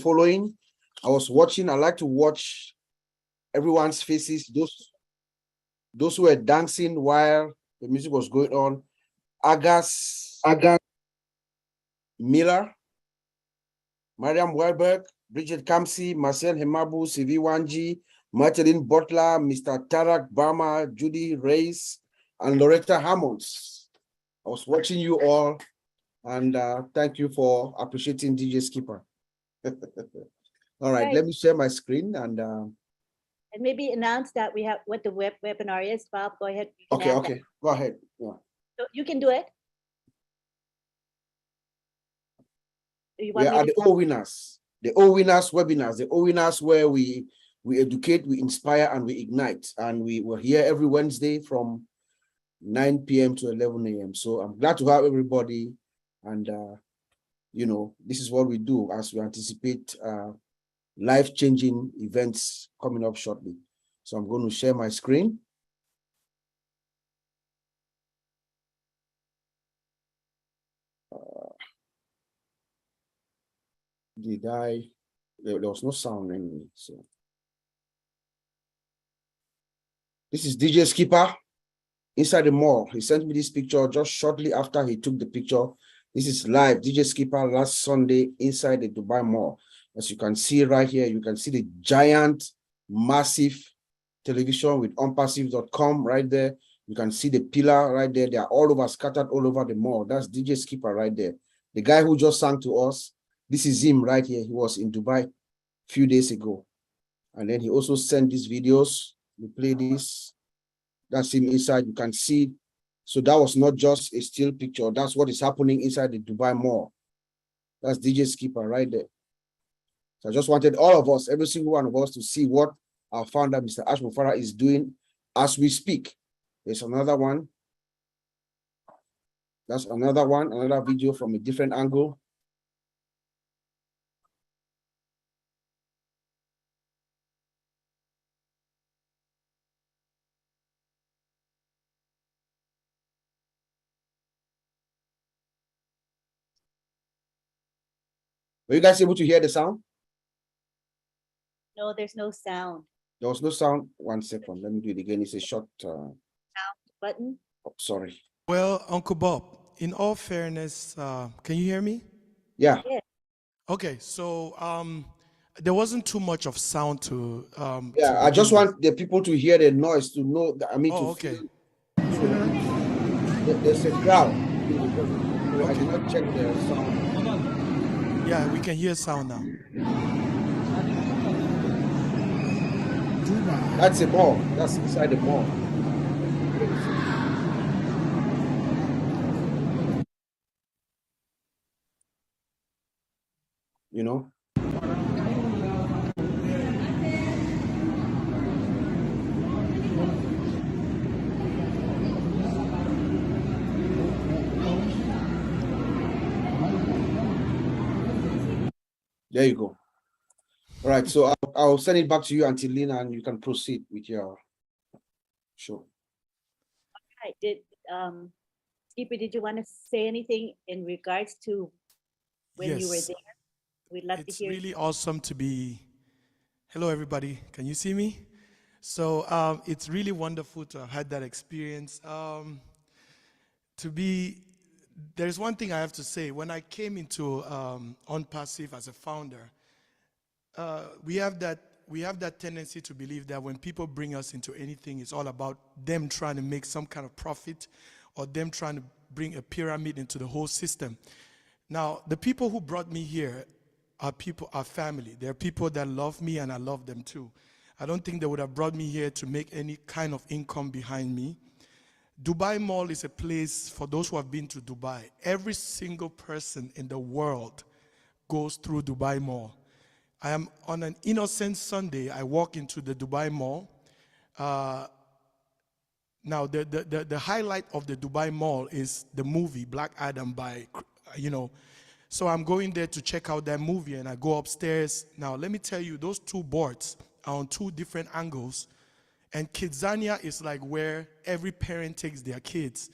following. I was watching. I like to watch everyone's faces. Those who were dancing while the music was going on. Agas Miller, Mariam Welberg, Bridget Kamsi, Marcel Hemabu, Sivi Wanji, Martin Butler, Mr. Tarak Barma, Judy Reyes, and Loretta Hammonds. I was watching you all, and thank you for appreciating DJ Skipper. All right, let me share my screen and maybe announce that we have what the webinar is. Bob, go ahead. Okay, go ahead. Yeah. So you can do it. We are the OWINNERS. The OWINNERS webinars, the OWINNERS where we educate, we inspire, and we ignite. And we're here every Wednesday from 9 p.m. to 11 a.m. So I'm glad to have everybody. And, you know, this is what we do as we anticipate life-changing events coming up shortly. So I'm going to share my screen. There was no sound anyway, so. This is DJ Skipper inside the mall. He sent me this picture just shortly after he took the picture. This is live, DJ Skipper last Sunday inside the Dubai Mall. As you can see right here, you can see the giant, massive television with onpassive.com right there. You can see the pillar right there. They are all over, scattered all over the mall. That's DJ Skipper right there. The guy who just sang to us, this is him right here. He was in Dubai a few days ago. And then he also sent these videos. We play this. That's him inside. You can see. So that was not just a still picture. That's what is happening inside the Dubai Mall. That's DJ Skipper right there. So I just wanted all of us, every single one of us, to see what our founder, Mr. Ash Mufara, is doing as we speak. There's another one. That's another one, another video from a different angle. Were you guys able to hear the sound? No, there's no sound. There was no sound. 1 second. Let me do it again. It's a short sound button. Oh, sorry. Well, Uncle Bob, in all fairness, can you hear me? Yeah. Okay, so there wasn't too much of sound to. I just want the people to hear the noise to know. That, I mean, okay. There's a crowd. I did not check the sound. Yeah, we can hear sound now. That's a mall. That's inside the mall. You know? There you go. All right, so I'll send it back to you, Auntie Lina, and you can proceed with your show. All right. Skipper, did you want to say anything in regards to when you were there? We'd love to hear. It's really awesome to be. Hello, everybody. Can you see me? So it's really wonderful to have had that experience. There's one thing I have to say. When I came into OnPassive as a founder, we have that tendency to believe that when people bring us into anything, it's all about them trying to make some kind of profit or them trying to bring a pyramid into the whole system. Now, the people who brought me here are family. They're people that love me and I love them too. I don't think they would have brought me here to make any kind of income behind me. Dubai Mall is a place for those who have been to Dubai. Every single person in the world goes through Dubai Mall. I am on an innocent Sunday. I walk into the Dubai Mall. Now, the highlight of the Dubai Mall is the movie Black Adam by, So I'm going there to check out that movie, and I go upstairs. Now, let me tell you, those two boards are on two different angles. And Kidzania is like where every parent takes their kids.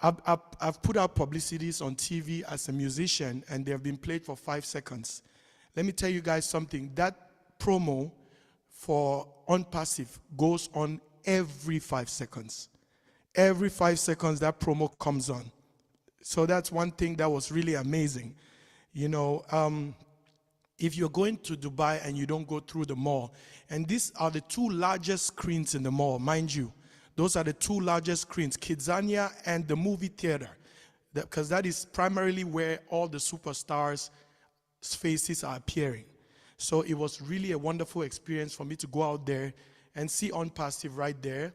I've put out publicities on TV as a musician, and they have been played for 5 seconds. Let me tell you guys something. That promo for On Passive goes on every 5 seconds. Every 5 seconds, that promo comes on. So that's one thing that was really amazing. You know, if you're going to Dubai and you don't go through the mall, and these are the two largest screens in the mall, mind you. Those are the two largest screens, Kidzania and the movie theater, because that is primarily where all the superstars' faces are appearing. So it was really a wonderful experience for me to go out there and see On Passive right there,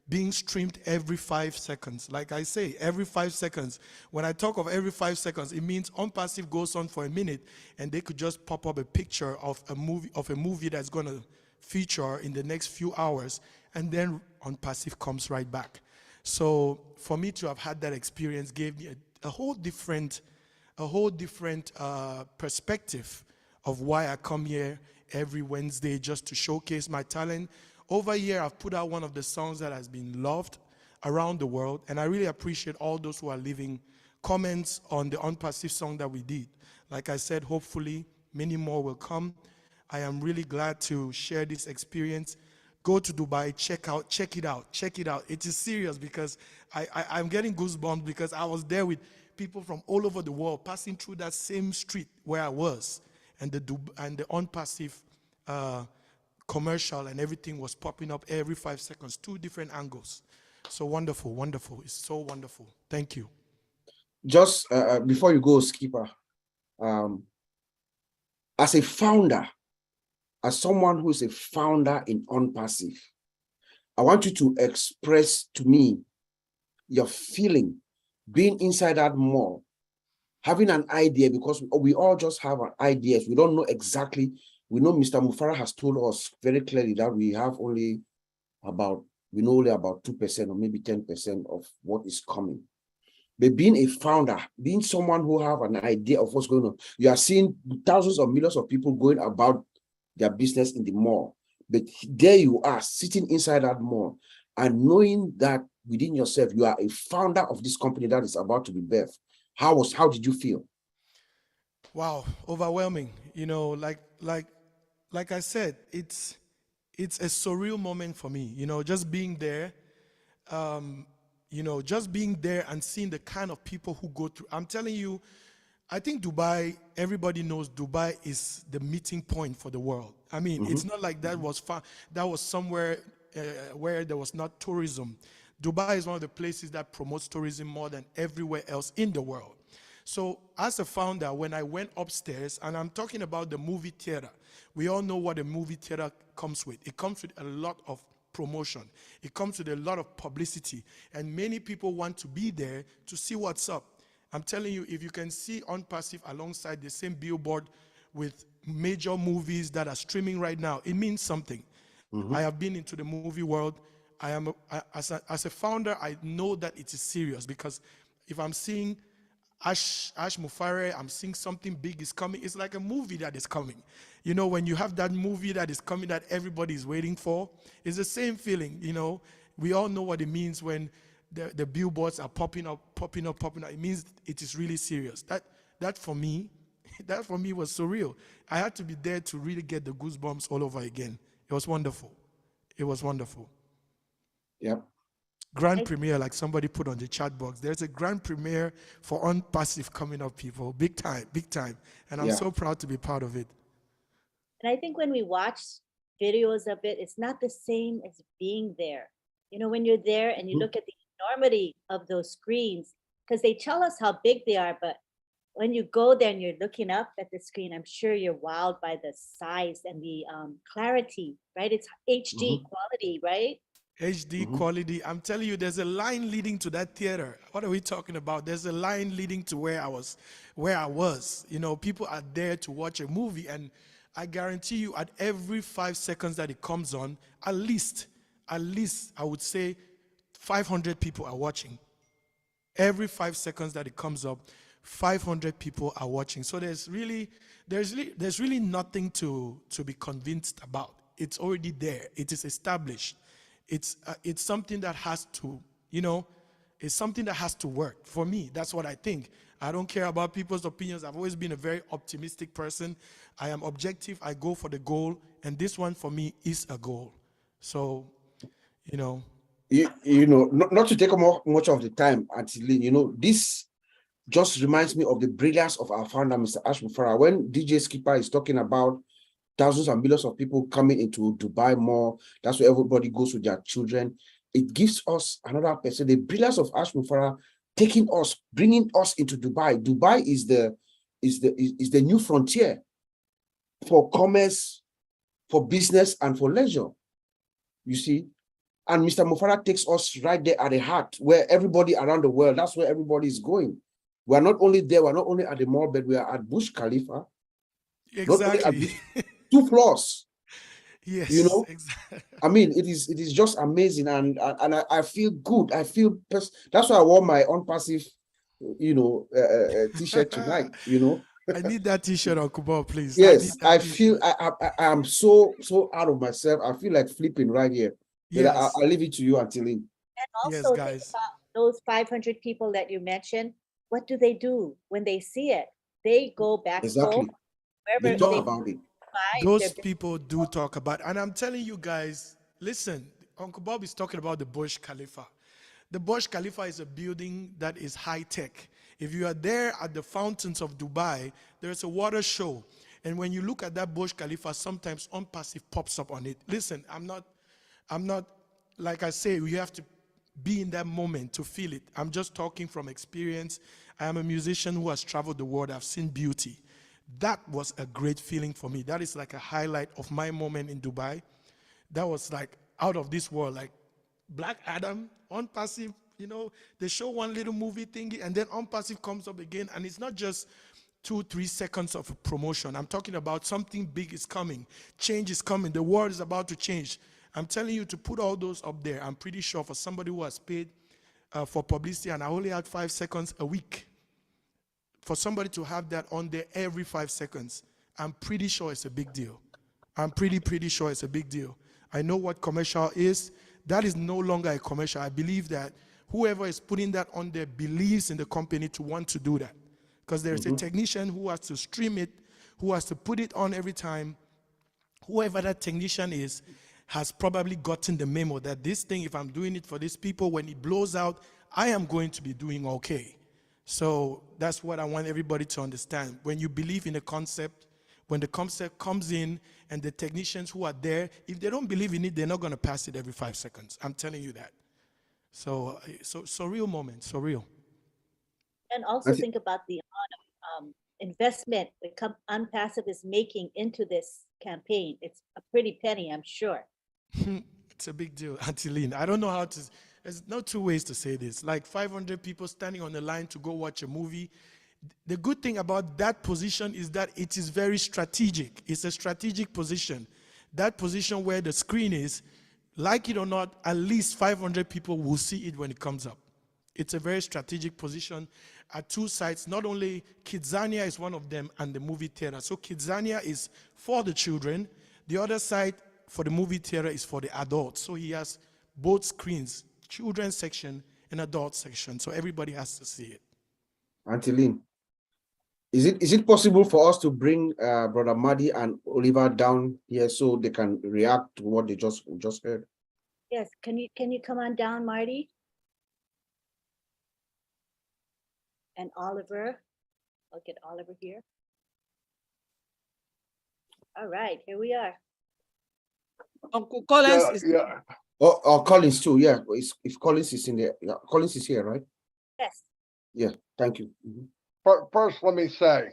being streamed every 5 seconds. Like I say, every 5 seconds. When I talk of every 5 seconds, it means On Passive goes on for a minute, and they could just pop up a picture of a movie that's going to feature in the next few hours, and then On Passive comes right back. So for me to have had that experience gave me a whole different perspective of why I come here every Wednesday, just to showcase my talent. Over here, I've put out one of the songs that has been loved around the world, and I really appreciate all those who are leaving comments on the On Passive song that we did. Like I said, hopefully many more will come. I am really glad to share this experience. Go to Dubai, check it out. It is serious, because I'm getting goosebumps, because I was there with people from all over the world passing through that same street where I was, and the On Passive commercial and everything was popping up every 5 seconds, 2 different angles. So wonderful. It's so wonderful. Thank you. Just before you go, Skipper, as a founder, as someone who is a founder in On Passive, I want you to express to me your feeling being inside that mall, having an idea, because we all just have ideas. We don't know exactly. We know Mr. Mufara has told us very clearly that we know only about 2% or maybe 10% of what is coming. But being a founder, being someone who have an idea of what's going on, you are seeing thousands of millions of people going about their business in the mall. But there you are, sitting inside that mall and knowing that within yourself, you are a founder of this company that is about to be birthed. How did you feel? Wow, overwhelming. You know, like I said, it's a surreal moment for me. You know, just being there, just being there and seeing the kind of people who go through. I'm telling you, I think Dubai, everybody knows Dubai is the meeting point for the world. I mean, it's not like that was somewhere where there was not tourism. Dubai is one of the places that promotes tourism more than everywhere else in the world. So as a founder, when I went upstairs, and I'm talking about the movie theater, we all know what a movie theater comes with. It comes with a lot of promotion. It comes with a lot of publicity. And many people want to be there to see what's up. I'm telling you, if you can see On Passive alongside the same billboard with major movies that are streaming right now, it means something. I have been into the movie world. As a founder, I know that it is serious, because if I'm seeing Ash Mufare, I'm seeing something big is coming. It's like a movie that is coming. You know, when you have that movie that is coming that everybody is waiting for, it's the same feeling. You know, we all know what it means when the billboards are popping up. It means it is really serious. That for me was surreal. I had to be there to really get the goosebumps all over again. It was wonderful. Yep. Grand premiere, like somebody put on the chat box. There's a grand premiere for On Passive coming up, people. Big time. And I'm so proud to be part of it. And I think when we watch videos of it, it's not the same as being there. You know, when you're there and you look at the enormity of those screens, because they tell us how big they are, but when you go there and you're looking up at the screen, I'm sure you're wowed by the size and the clarity, right? It's HD quality, right? HD quality. I'm telling you, there's a line leading to that theater. What are we talking about? There's a line leading to where I was. You know, people are there to watch a movie, and I guarantee you, at every 5 seconds that it comes on, at least I would say 500 people are watching. Every 5 seconds that it comes up, 500 people are watching. So there's really nothing to be convinced about. It's already there. It is established. It's something that has to, It's something that has to work. For me, that's what I think. I don't care about people's opinions. I've always been a very optimistic person. I am objective. I go for the goal. And this one for me is a goal. So, you know. You know, not to take much of the time, until you know, this just reminds me of the brilliance of our founder, Mr. Ash Mufara. When DJ Skipper is talking about thousands and millions of people coming into Dubai Mall, that's where everybody goes with their children. It gives us another person, the brilliance of Ash Mufara, taking us, bringing us into Dubai. Dubai is the new frontier for commerce, for business, and for leisure. You see, and Mr. Mufara takes us right there at the heart, where everybody around the world, that's where everybody is going. We're not only there, we're not only at the mall, but we are at Burj Khalifa. Exactly. 2 floors. Yes. You know, exactly. I mean, it is just amazing, and I feel good. I feel that's why I wore my unpassive, you know, t-shirt tonight. You know, I need that t-shirt, Uncle Bob, please. yes, I I need that feel t-shirt. I am so out of myself. I feel like flipping right here. But Yes. I'll leave it to you, Antilin. And Yes, also think guys. about those 500 people that you mentioned. What do they do when they see it? They go back home, Exactly. They wherever talk they about it. buy their Those people do talk about, and I'm telling you guys, listen, Uncle Bob is talking about the Burj Khalifa. The Burj Khalifa is a building that is high tech. If you are there at the fountains of Dubai, there's a water show. And when you look at that Burj Khalifa, sometimes unpassive pops up on it. Listen, I'm not, like I say, you have to be in that moment to feel it. I'm just talking from experience. I am a musician who has traveled the world. I've seen beauty. That was a great feeling for me. That is like a highlight of my moment in Dubai. That was like out of this world, like Black Adam, unpassive, you know, they show one little movie thingy and then unpassive comes up again, and it's not just 2-3 seconds of a promotion. I'm talking about something big is coming. Change is coming. The world is about to change. I'm telling you to put all those up there. I'm pretty sure for somebody who has paid for publicity and I only had 5 seconds a week, for somebody to have that on there every 5 seconds, I'm pretty sure it's a big deal. I'm pretty sure it's a big deal. I know what commercial is. That is no longer a commercial. I believe that whoever is putting that on there believes in the company to want to do that. Because there's a technician who has to stream it, who has to put it on every time. Whoever that technician is has probably gotten the memo that this thing, if I'm doing it for these people, when it blows out, I am going to be doing okay. So that's what I want everybody to understand. When you believe in a concept, when the concept comes in and the technicians who are there, if they don't believe in it, they're not going to pass it every 5 seconds. I'm telling you that. So surreal moment, surreal. and also think about the amount of investment that Unpassive is making into this campaign. It's a pretty penny, I'm sure. It's a big deal, Antilene. I don't know how to, there's no two ways to say this. Like 500 people standing on the line to go watch a movie. The good thing about that position is that it is very strategic. It's a strategic position. That position where the screen is, like it or not, at least 500 people will see it when it comes up. It's a very strategic position at 2 sites. Not only Kidzania is one of them and the movie theater. So Kidzania is for the children. The other side for the movie theater is for the adults. So he has both screens, children's section and adult section. So everybody has to see it. Antilin, is it possible for us to bring Brother Madi and Oliver down here so they can react to what they just heard? Yes, can you come on down, Marty? And Oliver. I'll get Oliver here. All right, here we are. Uncle Collins is Yeah. Oh, Collins too. Yeah, if Collins is in there, yeah, Collins is here, right? Yes. Yeah. Thank you. Mhm. First, let me say,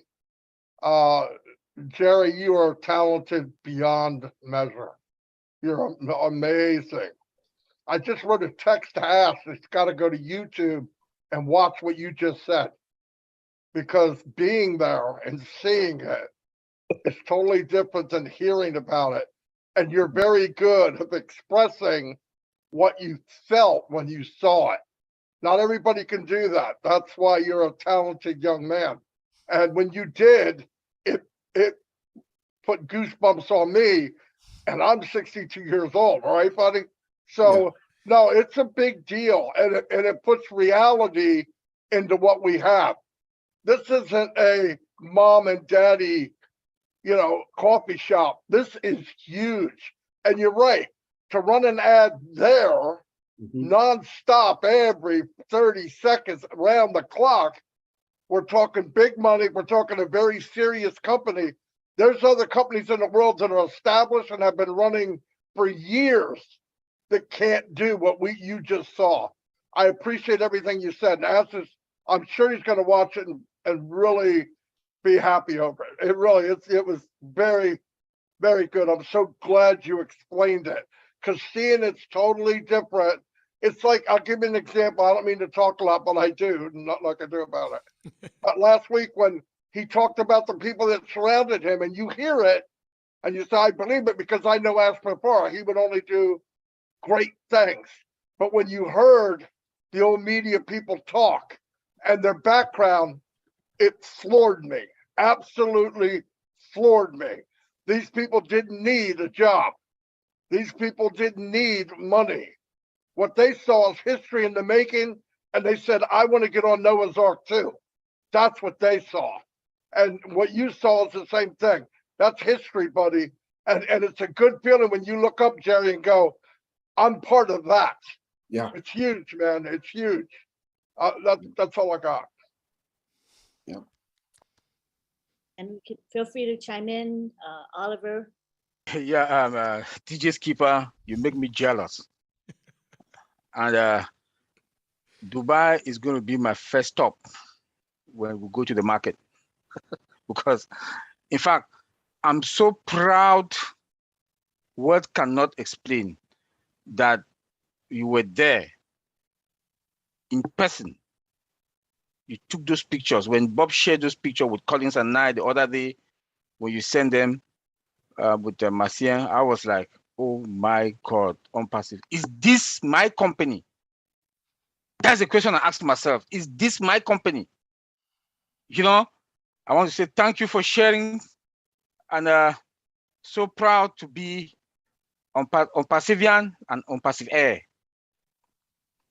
Jerry, you are talented beyond measure. You're amazing. I just wrote a text to ask. It's got to go to YouTube and watch what you just said, because being there and seeing it is totally different than hearing about it. And you're very good at expressing what you felt when you saw it. Not everybody can do that. That's why you're a talented young man. And when you did, it put goosebumps on me. And I'm 62 years old, all right, buddy? So No, it's a big deal, and it puts reality into what we have. This isn't a mom and daddy, coffee shop. This is huge. And you're right, to run an ad there nonstop every 30 seconds around the clock, we're talking big money. We're talking a very serious company. There's other companies in the world that are established and have been running for years that can't do what you just saw. I appreciate everything you said. And I'm sure he's going to watch it and really be happy over it. It was very, very good. I'm so glad you explained it, because seeing it's totally different. It's like, I'll give you an example. I don't mean to talk a lot, but I do, not like I do about it. But last week when he talked about the people that surrounded him, and you hear it, and you say, I believe it because I know as before, he would only do great things. But when you heard the old media people talk and their background, it floored me, absolutely floored me. These people didn't need a job. These people didn't need money. What they saw is history in the making, and they said, I want to get on Noah's Ark too. That's what they saw. And what you saw is the same thing. That's history, buddy. And it's a good feeling when you look up, Jerry, and go, I'm part of that. Yeah. It's huge, man. It's huge. That's all I got. Yeah. And we could feel free to chime in, Oliver. Yeah, DJ Skipper, you make me jealous. And Dubai is going to be my first stop when we go to the market. Because, in fact, I'm so proud, words cannot explain, that you were there in person. You took those pictures. When Bob shared those pictures with Collins and I the other day, when you sent them with Marcien, I was like, oh my God, OwnPassive. Is this my company? That's the question I asked myself. Is this my company? I want to say thank you for sharing, and so proud to be on Passivian and on Passive Air.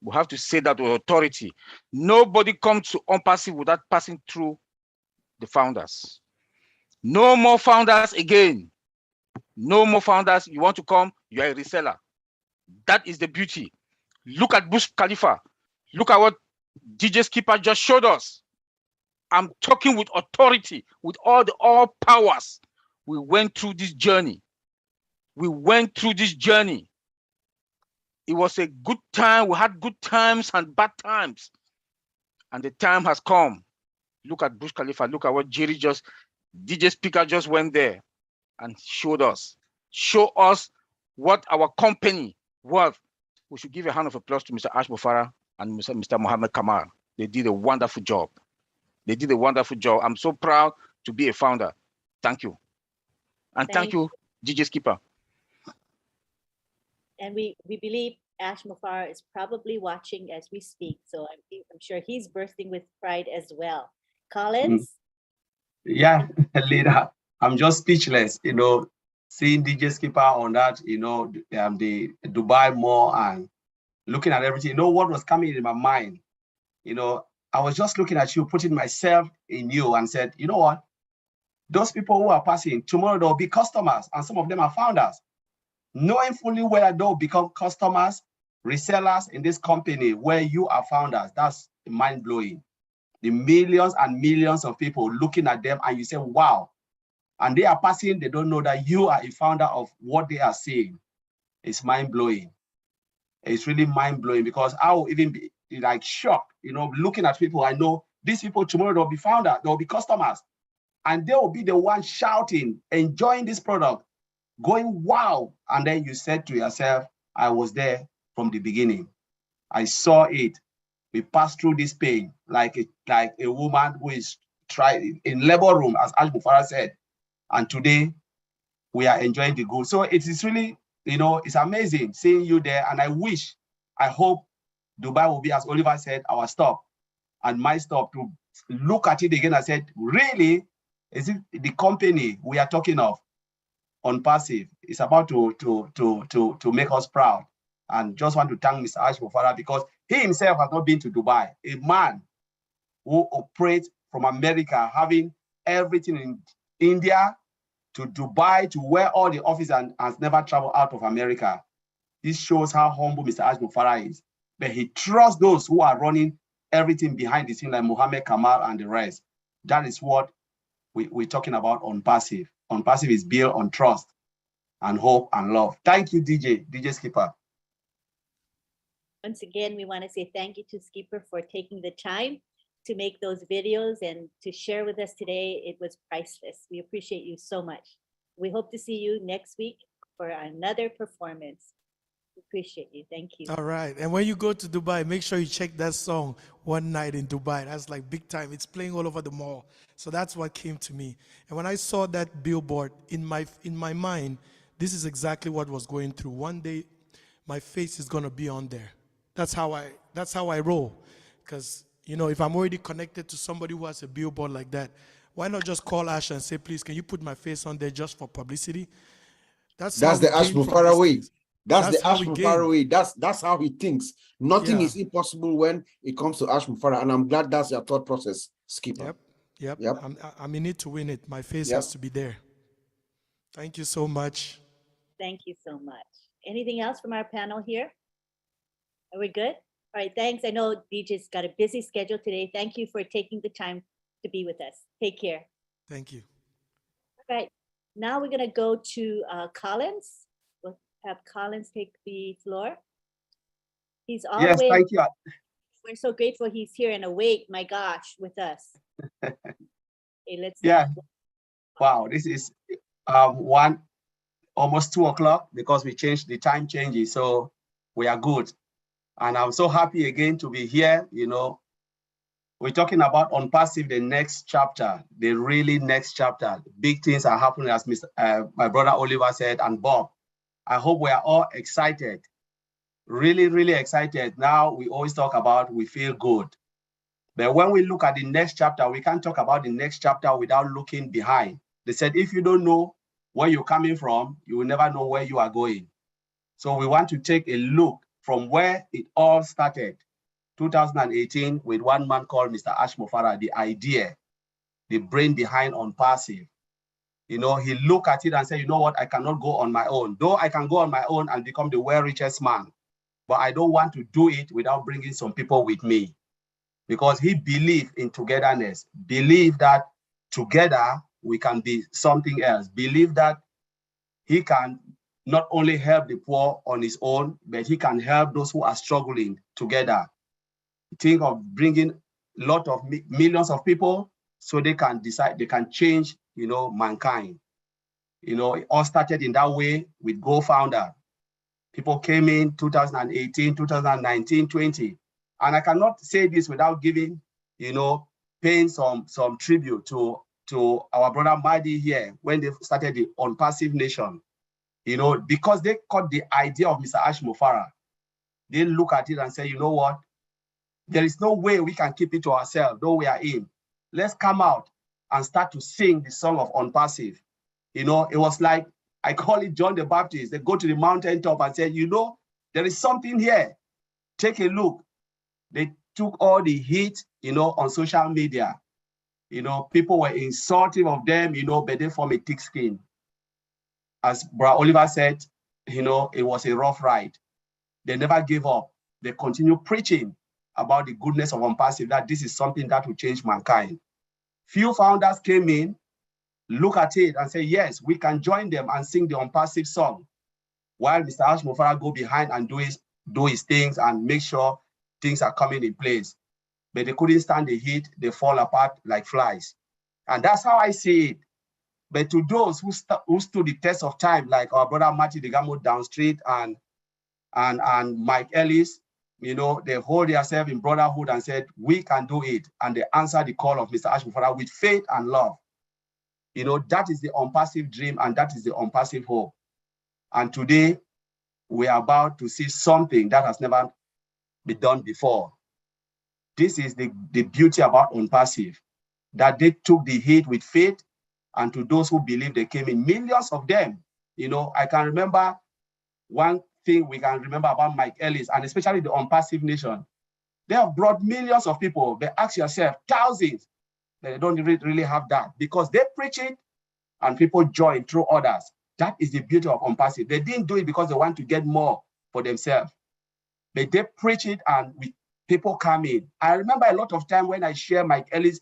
We have to say that with authority. Nobody comes to OwnPassive without passing through the founders. No more founders again. No more founders. You want to come, you are a reseller. That is the beauty. Look at Burj Khalifa. Look at what DJ Skipper just showed us. I'm talking with authority, with all powers. We went through this journey. We went through this journey. It was a good time. We had good times and bad times. And the time has come. Look at Burj Khalifa. Look at what DJ Speaker just went there and showed us. Show us what our company was. We should give a hand of applause to Mr. Ash Bufara and Mr. Mohammed Kamal. They did a wonderful job. They did a wonderful job. I'm so proud to be a founder. Thank you. And thank you, DJ Skipper. And we believe Ash Mufara is probably watching as we speak. So I'm sure he's bursting with pride as well. Collins? Yeah, Lida, I'm just speechless, seeing DJ Skipper on that, the Dubai Mall and looking at everything. What was coming in my mind? I was just looking at you, putting myself in you and said, you know what? Those people who are passing, tomorrow they'll be customers, and some of them are founders. Knowing fully well they'll become customers, resellers in this company where you are founders, that's mind-blowing. The millions and millions of people looking at them, and you say, wow. And they are passing, they don't know that you are a founder of what they are saying. It's mind-blowing. It's really mind-blowing, because I will even be like shocked, looking at people. I know these people tomorrow, they'll be founders, they'll be customers, and they will be the ones shouting, enjoying this product, going, wow. And then you said to yourself, I was there from the beginning. I saw it. We passed through this pain like a woman who is trying in labor room, as Ash Bufara said. And today we are enjoying the good. So it is really, it's amazing seeing you there. And I hope Dubai will be, as Oliver said, our stop and my stop to look at it again and said, really, is it the company we are talking of OwnPassive is about to make us proud. And just want to thank Mr. Ash Mufara because he himself has not been to Dubai. A man who operates from America, having everything in India to Dubai to where all the office and has never traveled out of America. This shows how humble Mr. Ash Mufara is. But he trusts those who are running everything behind the scene, like Mohammed Kamal and the rest. That is what we're talking about on passive. On passive is built on trust and hope and love. Thank you, DJ Skipper. Once again, we want to say thank you to Skipper for taking the time to make those videos and to share with us today. It was priceless. We appreciate you so much. We hope to see you next week for another performance. We appreciate you. Thank you. All right. And when you go to Dubai, make sure you check that song, One Night in Dubai. That's like big time. It's playing all over the mall. So that's what came to me. And when I saw that billboard in my mind, this is exactly what was going through. One day, my face is going to be on there. That's how I roll. Because, you know, if I'm already connected to somebody who has a billboard like that, why not just call Ash and say, please, can you put my face on there just for publicity? That's the Ash Mufara way. That's the Ash Mufara way. That's how he thinks. Nothing is impossible when it comes to Ash Mufara, and I'm glad that's your thought process, Skipper. Yep. I'm in it to win it. My face has to be there. Thank you so much. Thank you so much. Anything else from our panel here? Are we good? All right, thanks. I know DJ's got a busy schedule today. Thank you for taking the time to be with us. Take care. Thank you. All right, now we're going to go to Collins. We'll have Collins take the floor. He's all the way. Thank you. We're so grateful he's here and awake, my gosh, with us. Okay, let's Wow, this is almost 2 o'clock because we changed the time changes, so we are good. And I'm so happy again to be here. You know, we're talking about on passive, the next chapter, the really next chapter. Big things are happening, as my brother Oliver said, and Bob. I hope we are all excited, really, really excited. Now, we always talk about we feel good. But when we look at the next chapter, we can't talk about the next chapter without looking behind. They said, if you don't know where you're coming from, you will never know where you are going. So we want to take a look from where it all started, 2018, with one man called Mr. Ash Mufara, the idea, the brain behind on passive. You know, he looked at it and said, you know what, I cannot go on my own. Though I can go on my own and become the world richest man, but I don't want to do it without bringing some people with me. Because he believed in togetherness, believed that together we can be something else, believed that he can not only help the poor on his own, but he can help those who are struggling together. Think of bringing a lot of millions of people so they can decide, they can change, you know, mankind. You know, it all started in that way with Go Founder. People came in 2018, 2019, 20. And I cannot say this without giving, you know, paying some tribute to our brother Mahdi here when they started the On Passive Nation. You know, because they caught the idea of Mr. Ash Mufara. They look at it and say, you know what? There is no way we can keep it to ourselves, though we are in. Let's come out and start to sing the song of On Passive. You know, it was like, I call it John the Baptist. They go to the mountaintop and say, you know, there is something here. Take a look. They took all the heat, you know, on social media. You know, people were insulting of them, you know, but they form a thick skin. As Brother Oliver said, you know, it was a rough ride. They never gave up. They continue preaching about the goodness of On Passive, that this is something that will change mankind. Few founders came in, look at it and say, yes, we can join them and sing the On Passive song, while Mr. Ash Mufara go behind and do his things and make sure things are coming in place. But they couldn't stand the heat. They fall apart like flies. And that's how I see it. But to those who stood the test of time, like our brother Marty Degamo downstreet and Mike Ellis, you know, they hold themselves in brotherhood and said, we can do it. And they answered the call of Mr. Ash Mufara with faith and love. You know, that is the On Passive dream, and that is the On Passive hope. And today, we are about to see something that has never been done before. This is the beauty about On Passive, that they took the heat with faith, and to those who believe, they came in, millions of them. You know, I can remember one thing we can remember about Mike Ellis, and especially the Unpassive Nation. They have brought millions of people. But ask yourself, thousands, they don't really have that because they preach it and people join through others. That is the beauty of Unpassive. They didn't do it because they want to get more for themselves. But they preach it and people come in. I remember a lot of time when I share Mike Ellis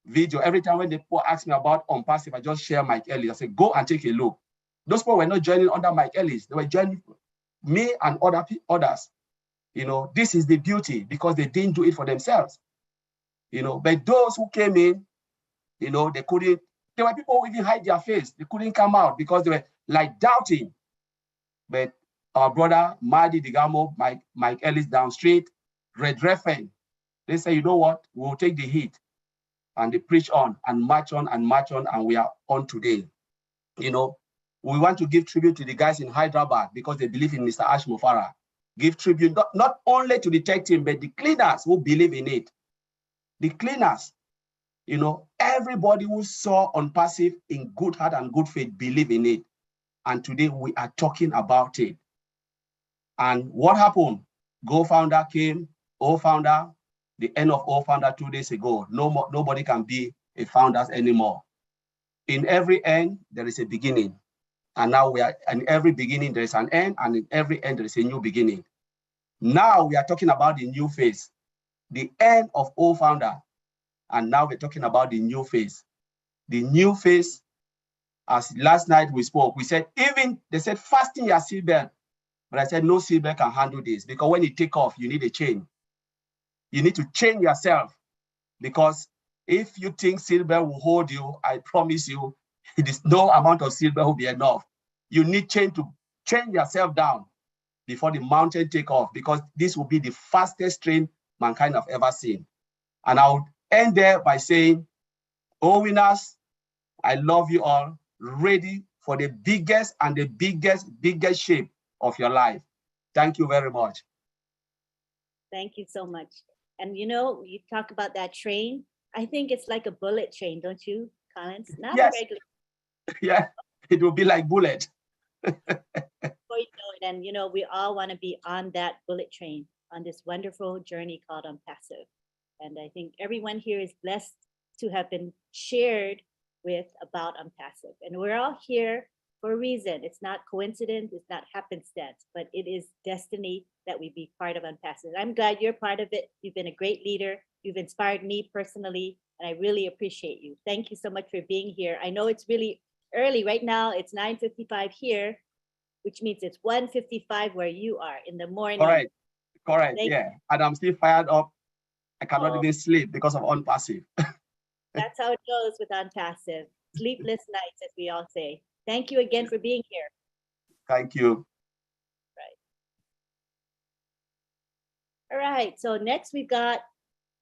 video, every time when people ask me about Unpassive, I just share Mike Ellis. I say, go and take a look. Those people were not joining under Mike Ellis. They were joining me and others. You know, this is the beauty because they didn't do it for themselves. You know, but those who came in, you know, they couldn't, there were people who even hide their face. They couldn't come out because they were like doubting. But our brother, Mardi Digamo, Mike Ellis down street, Red Reffen, they say, you know what, we'll take the heat. And they preach on and march on, and we are on today. You know, we want to give tribute to the guys in Hyderabad because they believe in Mr. Ash Mufara. Give tribute not only to the tech team, but the cleaners who believe in it. The cleaners, you know, everybody who saw Unpassive in good heart and good faith believe in it. And today we are talking about it. And what happened? Go Founder came, O Founder, the end of O Founder 2 days ago. Nobody can be a founder anymore. In every end, there is a beginning. And now we are, in every beginning, there is an end, and in every end, there is a new beginning. Now we are talking about the new phase, the end of O Founder. And now we're talking about the new phase. The new phase, as last night we spoke, we said, even, they said, fasten your seatbelt. But I said, no seatbelt can handle this because when you take off, you need a chain. You need to chain yourself because if you think seatbelt will hold you, I promise you, it is no amount of seatbelt will be enough. You need chain to chain yourself down before the mountain take off because this will be the fastest train mankind have ever seen. And I would end there by saying, oh winners, I love you all, ready for the biggest and the biggest shape of your life. Thank you very much. Thank you so much. And you know, you talk about that train. I think it's like a bullet train, don't you, Collins? Not Yes. a regular. Yeah, it will be like bullet. And you know, we all want to be on that bullet train on this wonderful journey called Unpassive. And I think everyone here is blessed to have been shared with about Unpassive. And we're all here for a reason. It's not coincidence, it's not happenstance, but it is destiny that we be part of Unpassive. I'm glad you're part of it. You've been a great leader. You've inspired me personally, and I really appreciate you. Thank you so much for being here. I know it's really early right now. It's 9:55 here, which means it's 1:55 where you are in the morning. Correct, yeah. And I'm still fired up. I cannot even sleep because of Unpassive. That's how it goes with Unpassive. Sleepless nights, as we all say. Thank you again for being here. Thank you. All right, so next we've got,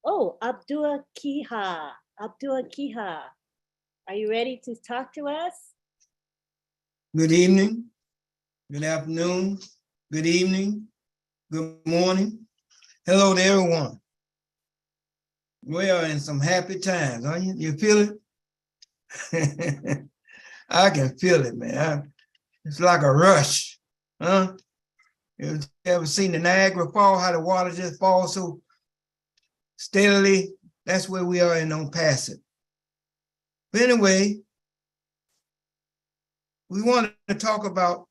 Abdul Kiha. Abdul Kiha, are you ready to talk to us? Good evening, good afternoon, good evening, good morning. Hello to everyone. We are in some happy times, aren't you? You feel it? I can feel it, man. It's like a rush, huh? You ever seen the Niagara Fall, how the water just falls so steadily? That's where we are in Unpassive. But anyway, we wanted to talk about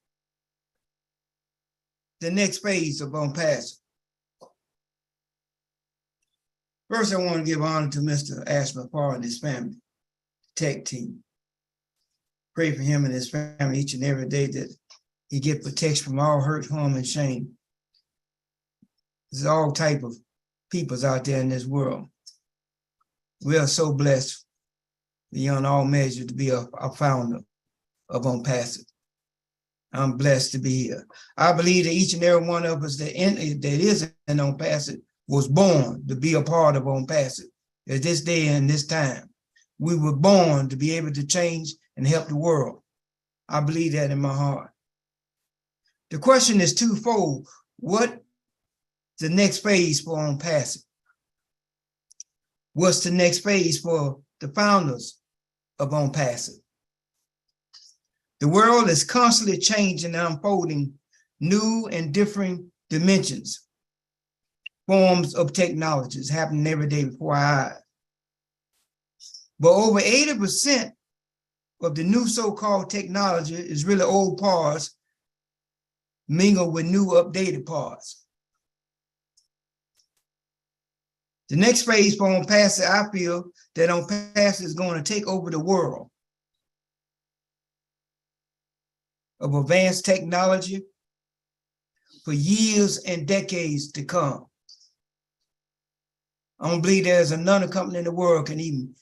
the next phase of Unpassive. First, I want to give honor to Mr. Ashman Parr and his family, tech team. Pray for him and his family each and every day that he get protection from all hurt, harm, and shame. There's all type of peoples out there in this world. We are so blessed beyond all measure to be a founder of Unpassive. I'm blessed to be here. I believe that each and every one of us that is in Unpassive was born to be a part of Unpassive. At this day and this time, we were born to be able to change and help the world. I believe that in my heart. The question is twofold. What's the next phase for Unpassive? What's the next phase for the founders of Unpassive? The world is constantly changing and unfolding new and differing dimensions, forms of technologies happening every day before our eyes. But over 80% of the new so-called technology is really old parts mingled with new updated parts. The next phase for OwnPassive, I feel that OwnPassive is going to take over the world of advanced technology for years and decades to come. I don't believe there's another company in the world can even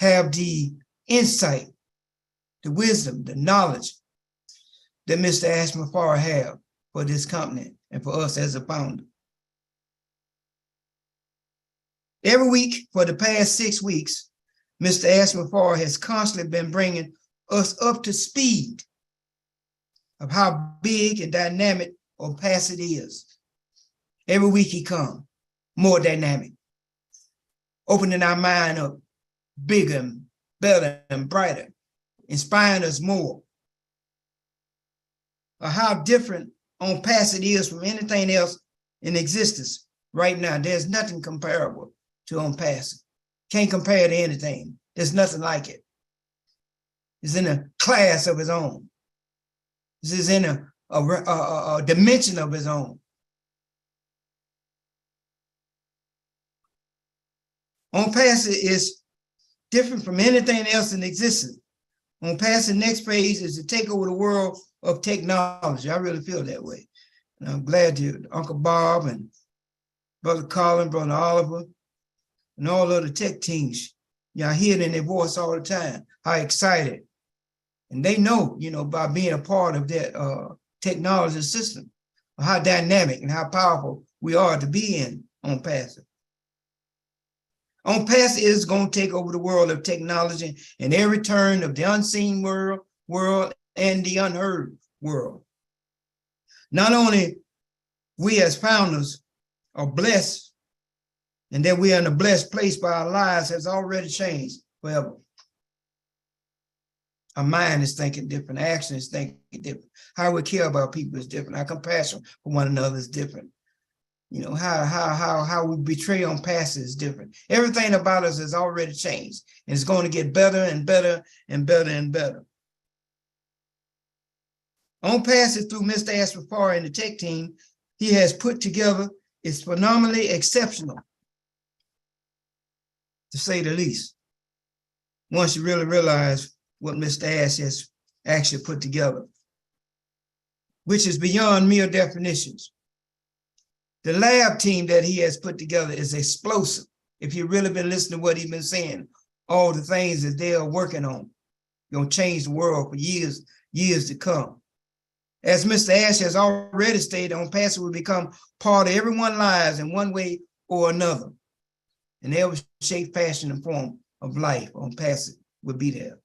have the insight, the wisdom, the knowledge that Mr. Ashman Farr have for this company and for us as a founder. Every week for the past 6 weeks, Mr. Ashman Farr has constantly been bringing us up to speed of how big and dynamic OwnPassive is. Every week he comes, more dynamic, opening our mind up, bigger and better and brighter, inspiring us more. Or how different OwnPassive is from anything else in existence right now. There's nothing comparable to OwnPassive. Can't compare to anything. There's nothing like it. It's in a class of its own. This is in a dimension of its own. OwnPassive is different from anything else in existence. OwnPassive next phase is to take over the world of technology. I really feel that way. And I'm glad to Uncle Bob and Brother Colin, Brother Oliver, and all other tech teams. Y'all hear it in their voice all the time, how excited. And they know, by being a part of that technology system, how dynamic and how powerful we are to be in OwnPassive. OwnPassive is going to take over the world of technology and every turn of the unseen world and the unheard world. Not only we as founders are blessed and that we are in a blessed place, but our lives has already changed forever. Our mind is thinking different, action is thinking different. How we care about people is different. Our compassion for one another is different. How we betray OwnPassive is different. Everything about us has already changed, and it's going to get better and better and better and better. OwnPassive, through Mr. Ashman Farr and the tech team he has put together, is phenomenally exceptional, to say the least. Once you really realize what Mr. Ash has actually put together, which is beyond mere definitions. The lab team that he has put together is explosive. If you've really been listening to what he's been saying, all the things that they are working on, going to change the world for years to come. As Mr. Ash has already stated, OwnPassive will become part of everyone's lives in one way or another. In every shape, fashion, and form of life, OwnPassive will be there.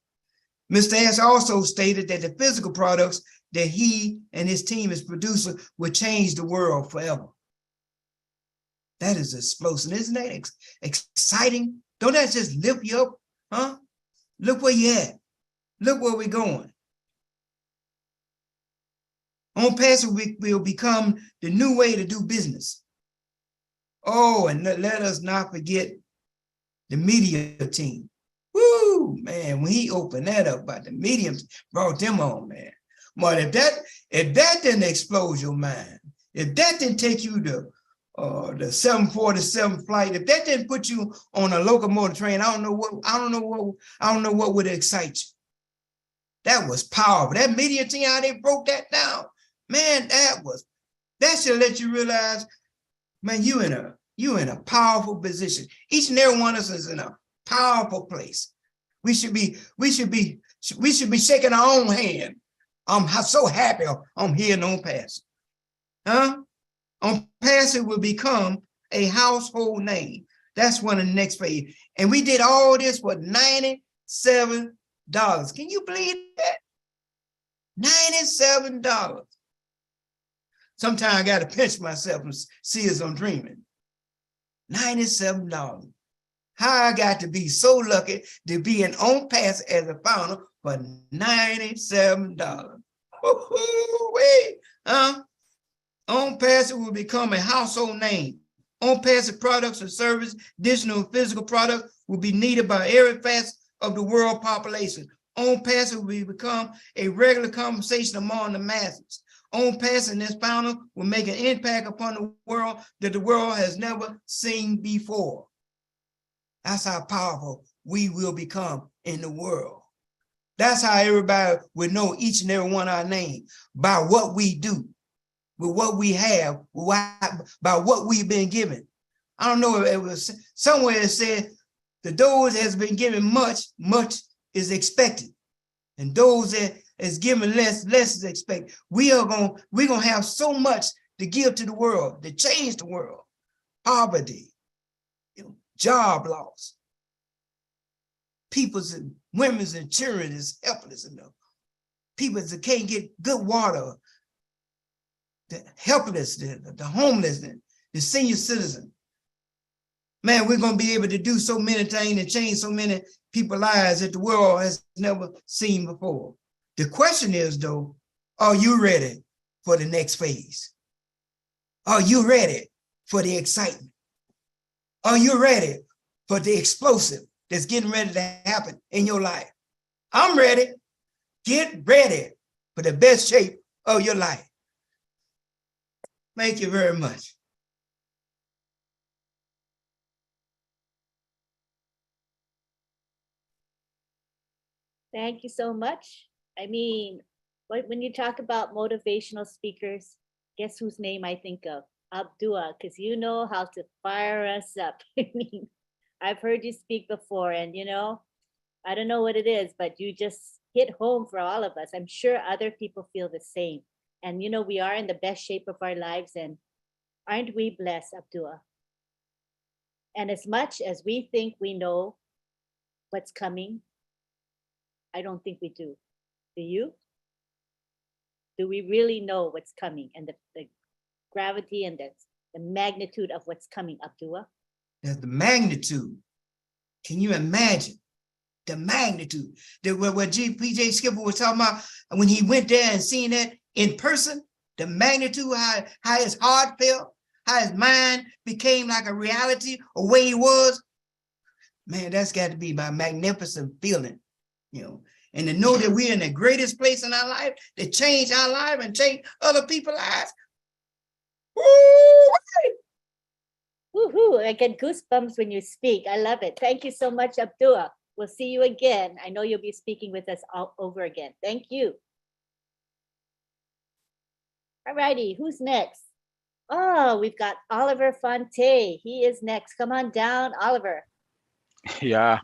Mr. Ash also stated that the physical products that he and his team is producing will change the world forever. That is explosive. Isn't that exciting? Don't that just lift you up? Huh? Look where you're at. Look where we're going. OwnPassive will become the new way to do business. Oh, and let us not forget the media team. Woo, man, when he opened that up about the mediums, brought them on, man. But if that didn't explode your mind, if that didn't take you to the 747 flight, if that didn't put you on a locomotive train, I don't know what would excite you. That was powerful. That media team, how they broke that down, man, that should let you realize, man, you in a powerful position. Each and every one of us is in a powerful place. We should be shaking our own hand. I'm so happy I'm here in OwnPassive. Huh? OwnPassive will become a household name. That's one of the next phase. And we did all this for $97. Can you believe that? $97. Sometimes I got to pinch myself and see as I'm dreaming. $97. How I got to be so lucky to be an OwnPassive as a founder for $97. Wait, On-passive will become a household name. On-passive products and service, digital and physical products will be needed by every facet of the world population. On-passive will become a regular conversation among the masses. On-passive and this founder will make an impact upon the world that the world has never seen before. That's how powerful we will become in the world. That's how everybody will know each and every one of our names, by what we do, with what we have, by what we've been given. I don't know if it was somewhere it said that those that has been given much, much is expected. And those that is given less, less is expected. We're gonna have so much to give to the world, to change the world. Poverty, job loss. People's and women's and children is helpless enough. People that can't get good water, the helpless, the homeless, the senior citizen. Man, we're going to be able to do so many things and change so many people's lives that the world has never seen before. The question is, though, are you ready for the next phase? Are you ready for the excitement? Are you ready for the explosive that's getting ready to happen in your life? I'm ready. Get ready for the best shape of your life. Thank you very much. Thank you so much. I mean, when you talk about motivational speakers, guess whose name I think of? Abdullah, because you know how to fire us up. I mean, I've heard you speak before, and I don't know what it is, but you just hit home for all of us. I'm sure other people feel the same. And we are in the best shape of our lives, and aren't we blessed, Abdullah? And as much as we think we know what's coming, I don't think we do. Do you? Do we really know what's coming and the gravity and the magnitude of what's coming, Abdullah? That's the magnitude. Can you imagine the magnitude? What PJ Skipper was talking about when he went there and seen that in person, the magnitude, how his heart felt, how his mind became like a reality, a way he was. Man, that's got to be my magnificent feeling, and to know that we're in the greatest place in our life to change our life and change other people's lives. Woohoo! I get goosebumps when you speak. I love it. Thank you so much, Abdullah. We'll see you again. I know you'll be speaking with us all over again. Thank you. All righty, who's next? Oh, we've got Oliver Fonte. He is next. Come on down, Oliver. Yeah,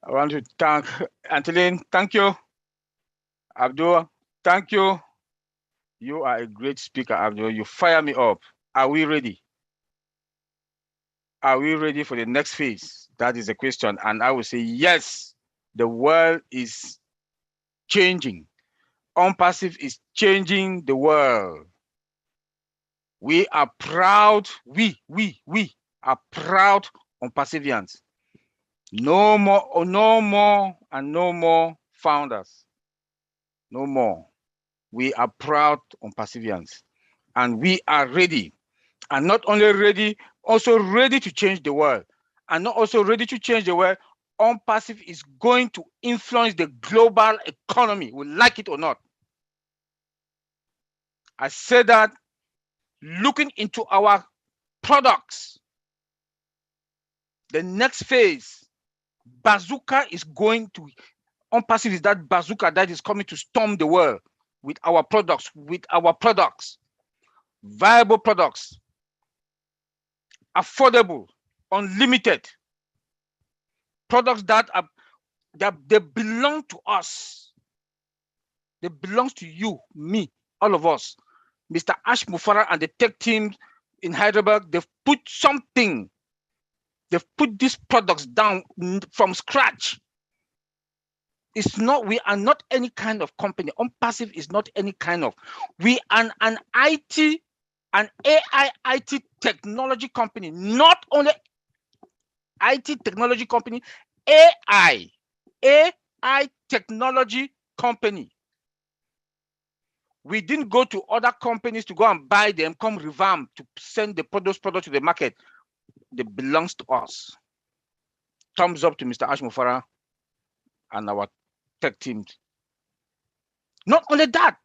I want to thank Antolin. Thank you. Abdul, thank you. You are a great speaker, Abdul. You fire me up. Are we ready? Are we ready for the next phase? That is the question. And I will say, yes, the world is changing. OwnPassive is changing the world. We are proud. We are proud OwnPassivians. No more founders. No more. We are proud OwnPassivians. And we are ready. And not only ready, also ready to change the world. And not also ready to change the world, OwnPassive is going to influence the global economy, we like it or not. I said that looking into our products, the next phase, bazooka is going to, OwnPassive is that bazooka that is coming to storm the world with our products, viable products, affordable, unlimited products that they belong to us. They belong to you, me, all of us. Mr. Ash Mufara and the tech team in Hyderabad, they've put something. They've put these products down from scratch. We are not any kind of company. OwnPassive is not any kind of. We are an IT, an AI IT technology company, not only IT technology company, AI technology company. We didn't go to other companies to go and buy them, come revamp to send those products to the market. They belongs to us. Thumbs up to Mr. Ash Mufara and our tech teams. Not only that,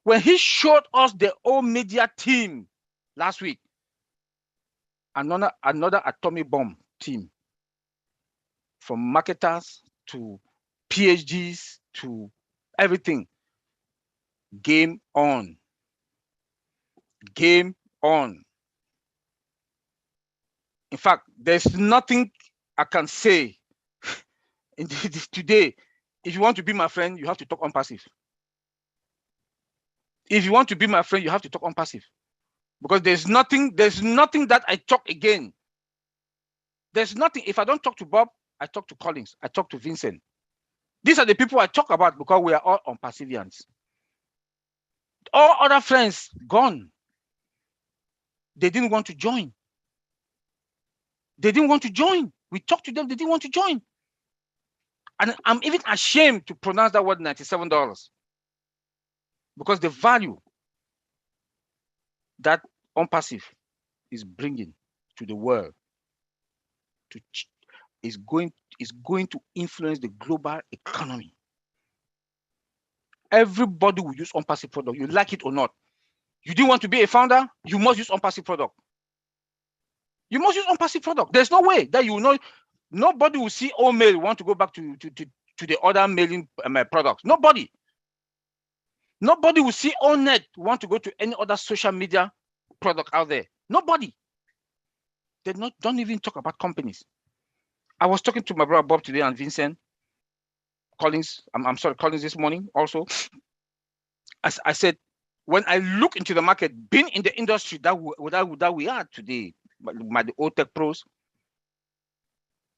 when he showed us the old media team last week, another atomic bomb team, from marketers to PhDs to everything. Game on. Game on. In fact, there's nothing I can say today. If you want to be my friend, you have to talk on passive. If you want to be my friend, you have to talk on passive. Because there's nothing that I talk again. There's nothing. If I don't talk to Bob, I talk to Collins, I talk to Vincent. These are the people I talk about because we are all on Passivians. All other friends gone. They didn't want to join. They didn't want to join. We talked to them, they didn't want to join. And I'm even ashamed to pronounce that word $97 because the value that OnPassive is bringing to the world is going to influence the global economy. Everybody will use OnPassive product, you like it or not. You didn't want to be a founder, you must use OnPassive product. You must use OnPassive product. There's no way that you will know. Nobody will see mail want to go back to the other mailing products. Nobody will see net want to go to any other social media product out there. Nobody. Don't even talk about companies. I was talking to my brother Bob today and Vincent Collins. I'm sorry, Collins this morning also. As I said, when I look into the market, being in the industry that we are today, the old tech pros,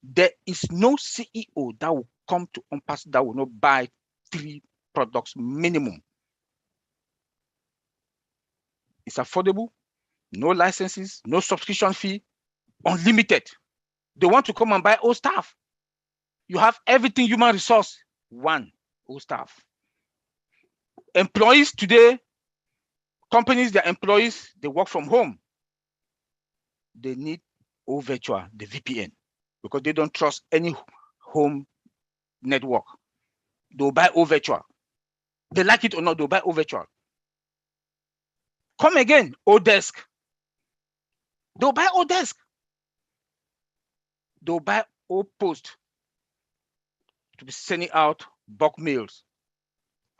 there is no CEO that will come to OnPassive that will not buy 3 products minimum. It's affordable, no licenses, no subscription fee, unlimited. They want to come and buy old staff. You have everything human resource, one old staff. Employees today, companies, their employees, they work from home. They need virtual, the VPN, because they don't trust any home network. They'll buy virtual. They like it or not, they'll buy virtual. Come again, Odesk. They'll buy Odesk. They'll buy Post to be sending out bulk mails.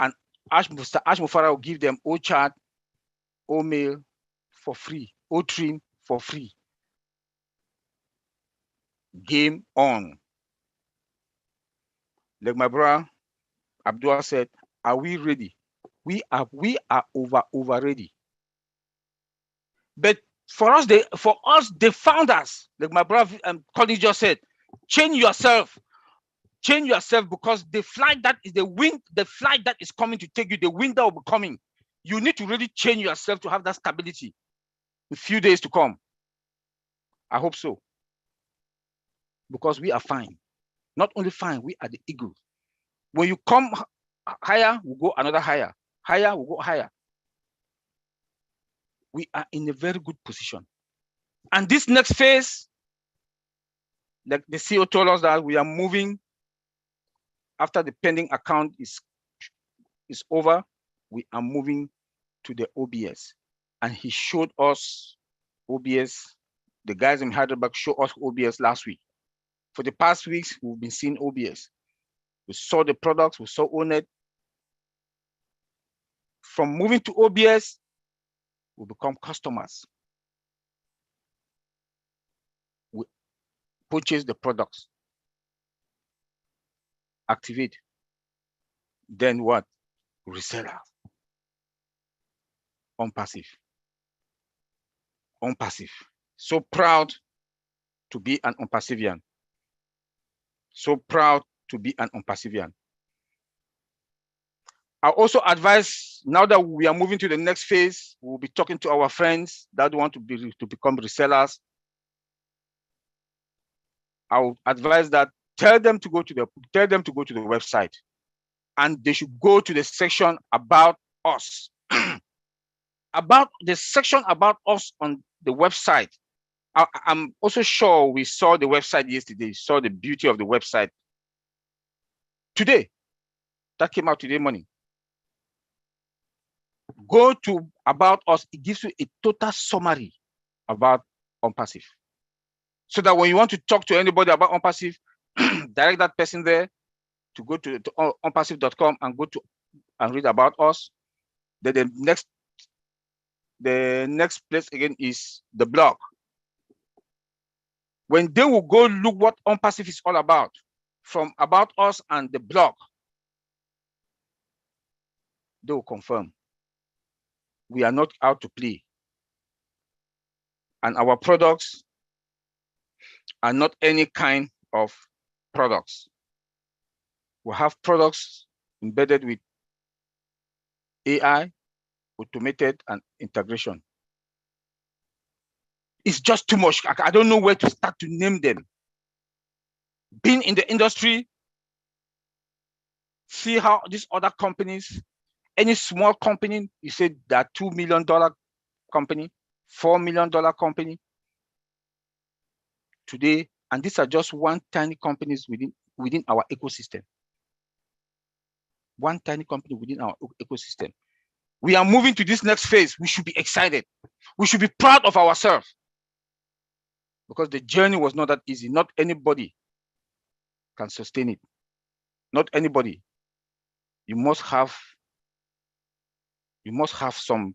And Mr. Ash Mufara will give them chat, mail for free, trim for free. Game on. Like my brother Abdul said, are we ready? We are over ready. But for us, the founders, like my brother Colin just said, change yourself because the flight that is the flight that is coming to take you, the wind that will be coming, you need to really change yourself to have that stability in a few days to come. I hope so. Because we are fine. Not only fine, we are the eagle. When you come higher, we'll go another higher. Higher, we'll go higher. We are in a very good position. And this next phase, like the CEO told us that we are moving after the pending account is over, we are moving to the OBS. And he showed us OBS. The guys in Hyderabad showed us OBS last week. For the past weeks, we've been seeing OBS. We saw the products, we saw ONET. From moving to OBS, we become customers. We purchase the products, activate, then what? Reseller. OnPassive. OnPassive. So proud to be an OnPassivian. So proud to be an OnPassivian. I also advise, now that we are moving to the next phase, we'll be talking to our friends that want to become resellers. I will advise that tell them to go to the website and they should go to the section about us. About the section about us on the website. I'm also sure we saw the website yesterday, saw the beauty of the website. Today, that came out today morning. Go to about us, it gives you a total summary about OnPassive. So that when you want to talk to anybody about OnPassive, direct that person there to go to onpassive.com and go to and read about us. Then the next place again is the blog. When they will go look what OnPassive is all about, from about us and the blog, they will confirm we are not out to play. And our products are not any kind of products. We have products embedded with AI, automated, and integration. It's just too much. I don't know where to start to name them. Being in the industry, see how these other companies, any small company, you say that $2 million company, $4 million company today, and these are just one tiny companies within our ecosystem. One tiny company within our ecosystem. We are moving to this next phase. We should be excited. We should be proud of ourselves. Because the journey was not that easy. Not anybody can sustain it. Not anybody. You must have some,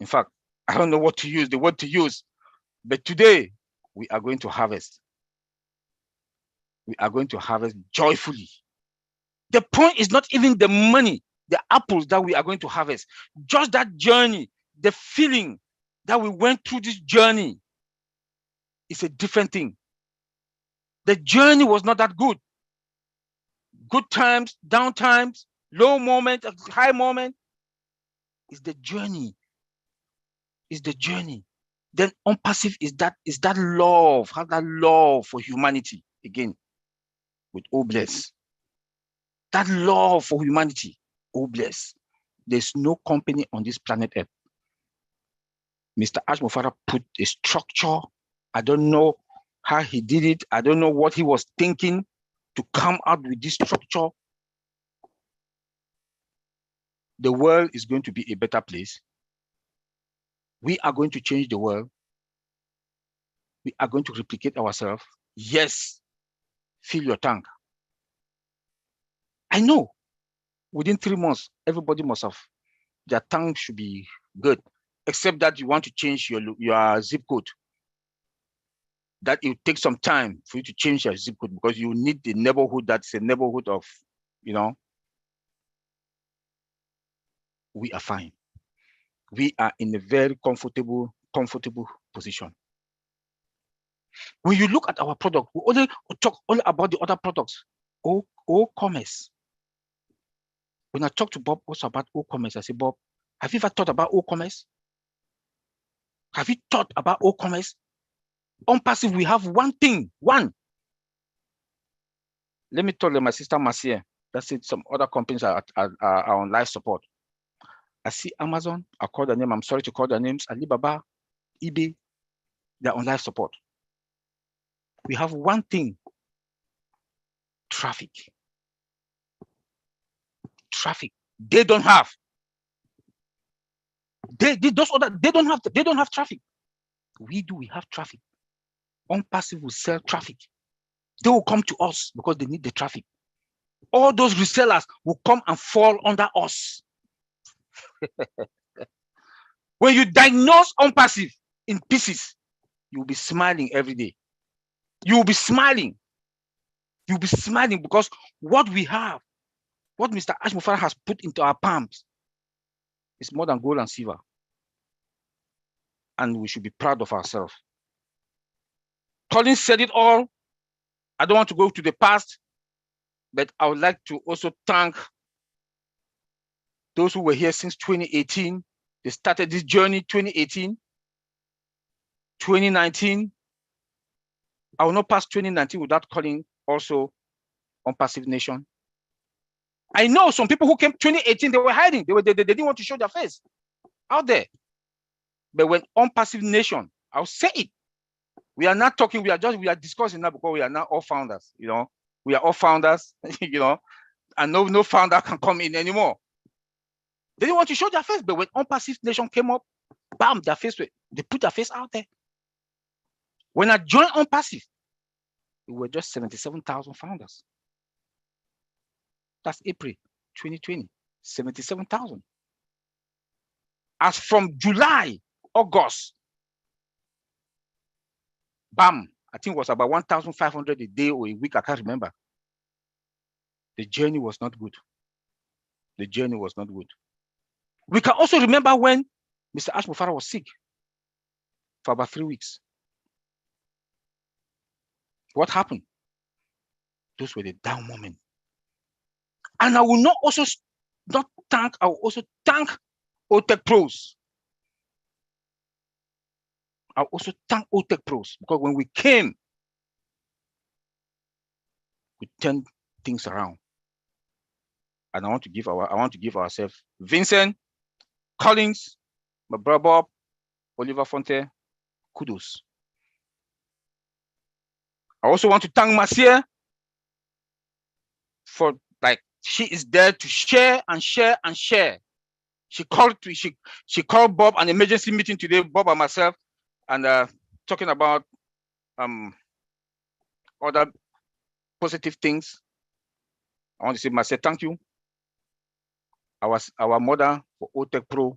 in fact, I don't know what to use, the word to use, but today we are going to harvest. We are going to harvest joyfully. The point is not even the money, the apples that we are going to harvest. Just that journey, the feeling that we went through this journey is a different thing. The journey was not that good. Good times, down times, low moment, high moment. It's the journey. It's the journey. Then OnPassive is that love, have that love for humanity again with OWINNERS. That love for humanity, OWINNERS. There's no company on this planet Earth. Mr. Ashmofara put a structure. I don't know how he did it. I don't know what he was thinking to come out with this structure. The world is going to be a better place. We are going to change the world. We are going to replicate ourselves. Yes, fill your tank. I know within 3 months, everybody must have, their tank should be good, except that you want to change your zip code. That it will take some time for you to change your zip code because you need the neighborhood that's a neighborhood of, we are fine. We are in a very comfortable position. When you look at our product, we only talk all about the other products. O-commerce. When I talk to Bob also about O-commerce, I say, Bob, have you ever thought about O-commerce? Have you thought about O-commerce? OnPassive, we have one thing, one. Let me tell my sister Marcia. That's it. Some other companies are on live support. I see Amazon, I call the name, I'm sorry to call their names, Alibaba, eBay, they're on live support. We have one thing, traffic. Traffic. They don't have. They don't have traffic. We do, we have traffic. OnPassive will sell traffic. They will come to us because they need the traffic. All those resellers will come and fall under us. When you diagnose OnPassive in pieces, you will be smiling every day. You will be smiling. You'll be smiling because what we have, what Mr. Ashmofara has put into our palms is more than gold and silver. And we should be proud of ourselves. Colin said it all. I don't want to go to the past, but I would like to also thank those who were here since 2018. They started this journey 2018, 2019. I will not pass 2019 without calling also OnPassive Nation. I know some people who came 2018, they were hiding. They didn't want to show their face out there. But when unpassive nation, I'll say it. We are not talking, we are discussing now because we are now all founders, you know. We are all founders, you know, and no founder can come in anymore. They didn't want to show their face, but when unpassive nation came up, bam, they put their face out there. When I joined unpassive, we were just 77,000 founders. That's April 2020, 77,000. As from July, August, bam, I think it was about 1,500 a day or a week, I can't remember. The journey was not good. The journey was not good. We can also remember when Mr. Ash Mufara was sick for about 3 weeks. What happened? Those were the down moments. And I will not also not thank, I will also thank OTEC Pros. I will also thank OTEC Pros because when we came, we turned things around. And I want to give ourselves Vincent, Collins, my brother Bob, Oliver Fonte, kudos. I also want to thank Marcia for she is there to share and share and share. She called Bob an emergency meeting today, Bob and myself, and talking about other positive things. I want to say, Marcia, thank you. Our mother for OTEC Pro,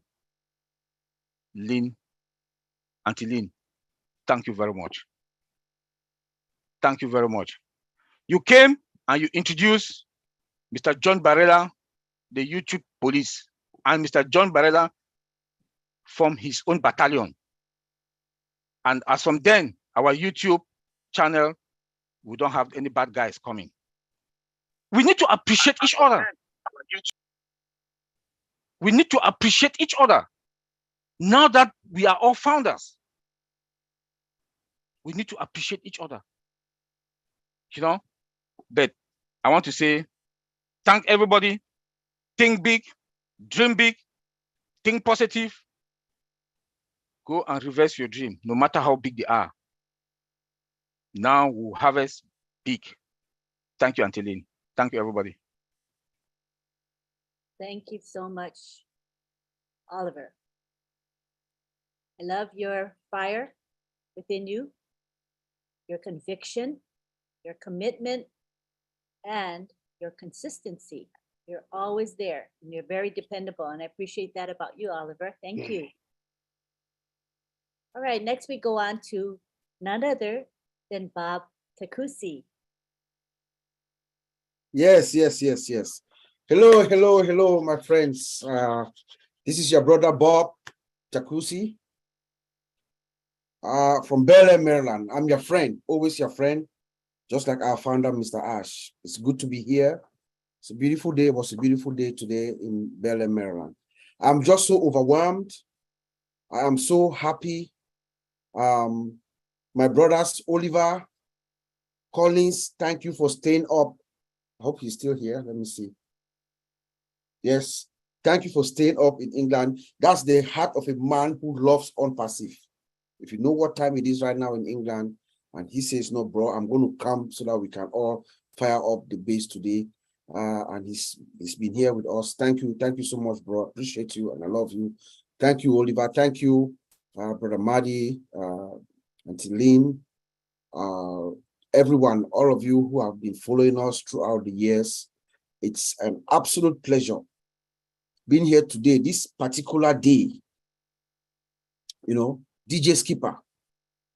Lynn, Auntie Lynn, thank you very much. Thank you very much. You came and you introduced Mr. John Barella, the YouTube police, and Mr. John Barella formed his own battalion. And as from then, our YouTube channel, we don't have any bad guys coming. We need to appreciate each other. We need to appreciate each other. Now that we are all founders, we need to appreciate each other. You know, but I want to say, thank everybody. Think big, dream big, think positive. Go and reverse your dream, no matter how big they are. Now we'll harvest big. Thank you, Auntie Lynn. Thank you, everybody. Thank you so much, Oliver. I love your fire within you, your conviction, your commitment, and your consistency. You're always there and you're very dependable. And I appreciate that about you, Oliver. Thank you. All right, next we go on to none other than Bob Takusi. Yes. Hello, my friends. This is your brother Bob Takusi from Bel Air, Maryland. I'm your friend, always your friend, just like our founder, Mr. Ash. It's good to be here. It's a beautiful day. It was a beautiful day today in Bel Air, Maryland. I'm just so overwhelmed. I am so happy. My brothers, Oliver, Collins, thank you for staying up. I hope he's still here. Let me see. Yes, thank you for staying up in England. That's the heart of a man who loves unpassive. If you know what time it is right now in England, and he says, no, bro, I'm going to come so that we can all fire up the base today. And he's been here with us. Thank you so much, bro. Appreciate you and I love you. Thank you, Oliver. Thank you, Brother Madi, Auntie Lynn, everyone, all of you who have been following us throughout the years. It's an absolute pleasure being here today, this particular day. You know, DJ Skipper,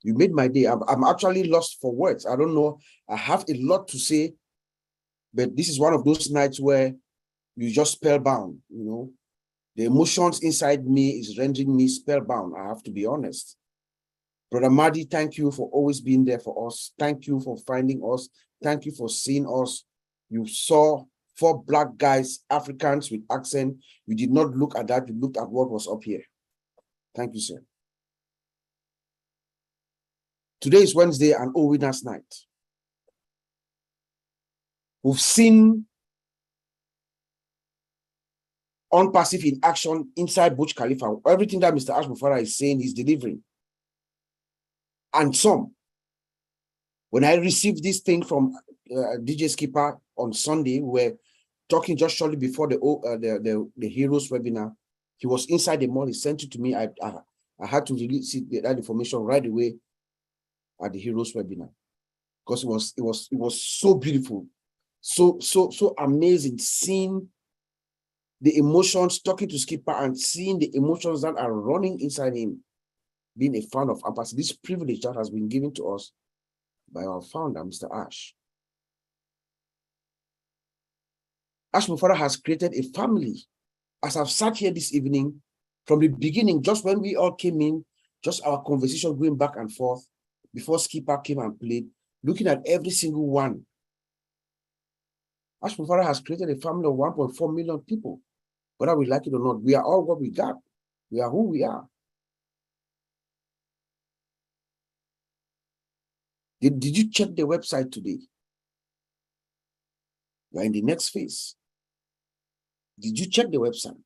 you made my day. I'm actually lost for words. I don't know. I have a lot to say, but this is one of those nights where you just spellbound, you know. The emotions inside me is rendering me spellbound. I have to be honest. Brother Madi, thank you for always being there for us. Thank you for finding us. Thank you for seeing us. You saw 4 black guys, Africans with accent. You did not look at that. You looked at what was up here. Thank you, sir. Today is Wednesday and OWINNERS night. We've seen on passive in action inside Burj Khalifa. Everything that Mr. Ash Mufara is saying, he's delivering. And some. When I received this thing from DJ Skipper on Sunday, we're talking just shortly before the Heroes webinar. He was inside the mall. He sent it to me. I had to release that information right away at the Heroes webinar, because it was so beautiful, so amazing, seeing the emotions, talking to Skipper and seeing the emotions that are running inside him, being a fan of Ampasi. This privilege that has been given to us by our founder, Mr. Ash. Ash Mufara has created a family. As I've sat here this evening, from the beginning, just when we all came in, just our conversation going back and forth, before Skipper came and played, looking at every single one. Ash Mufara has created a family of 1.4 million people. Whether we like it or not, we are all what we got. We are who we are. Did you check the website today? We're in the next phase. Did you check the website?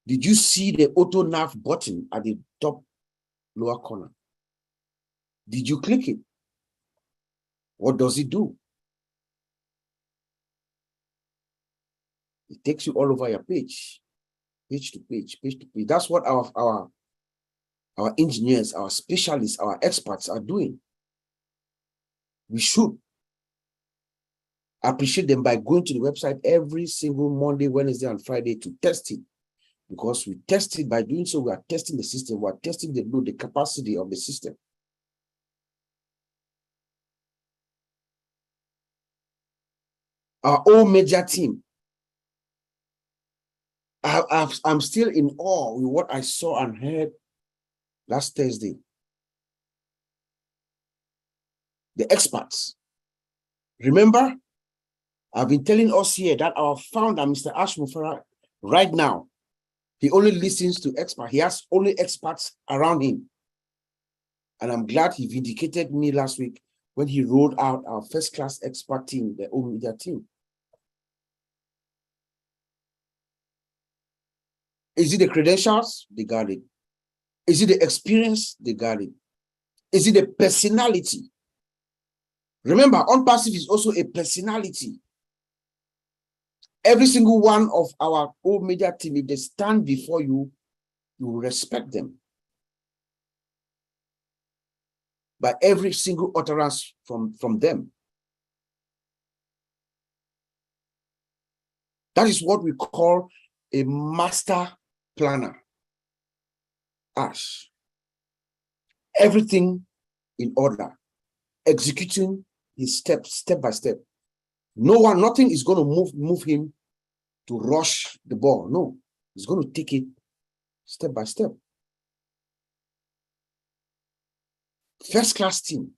Did you see the auto nav button at the top lower corner? Did you click it? What does it do? It takes you all over your page, page to page, page to page. That's what our engineers, our specialists, our experts are doing. We should appreciate them by going to the website every single Monday, Wednesday, and Friday to test it. Because we test it. By doing so, we are testing the system. We are testing the load, the capacity of the system. Our whole media team. I'm still in awe with what I saw and heard last Thursday. The experts. Remember, I've been telling us here that our founder, Mr. Ash Mufara, right now, he only listens to experts. He has only experts around him. And I'm glad he vindicated me last week when he rolled out our first-class expert team, the old media team. Is it the credentials? They got it. Is it the experience? They got it. Is it the personality? Remember, OnPassive is also a personality. Every single one of our old media team, if they stand before you, you will respect them. By every single utterance from them. That is what we call a master planner. Ash. Everything in order. Executing his step by step. Nothing is going to move him to rush the ball. No, he's going to take it step by step. First class team.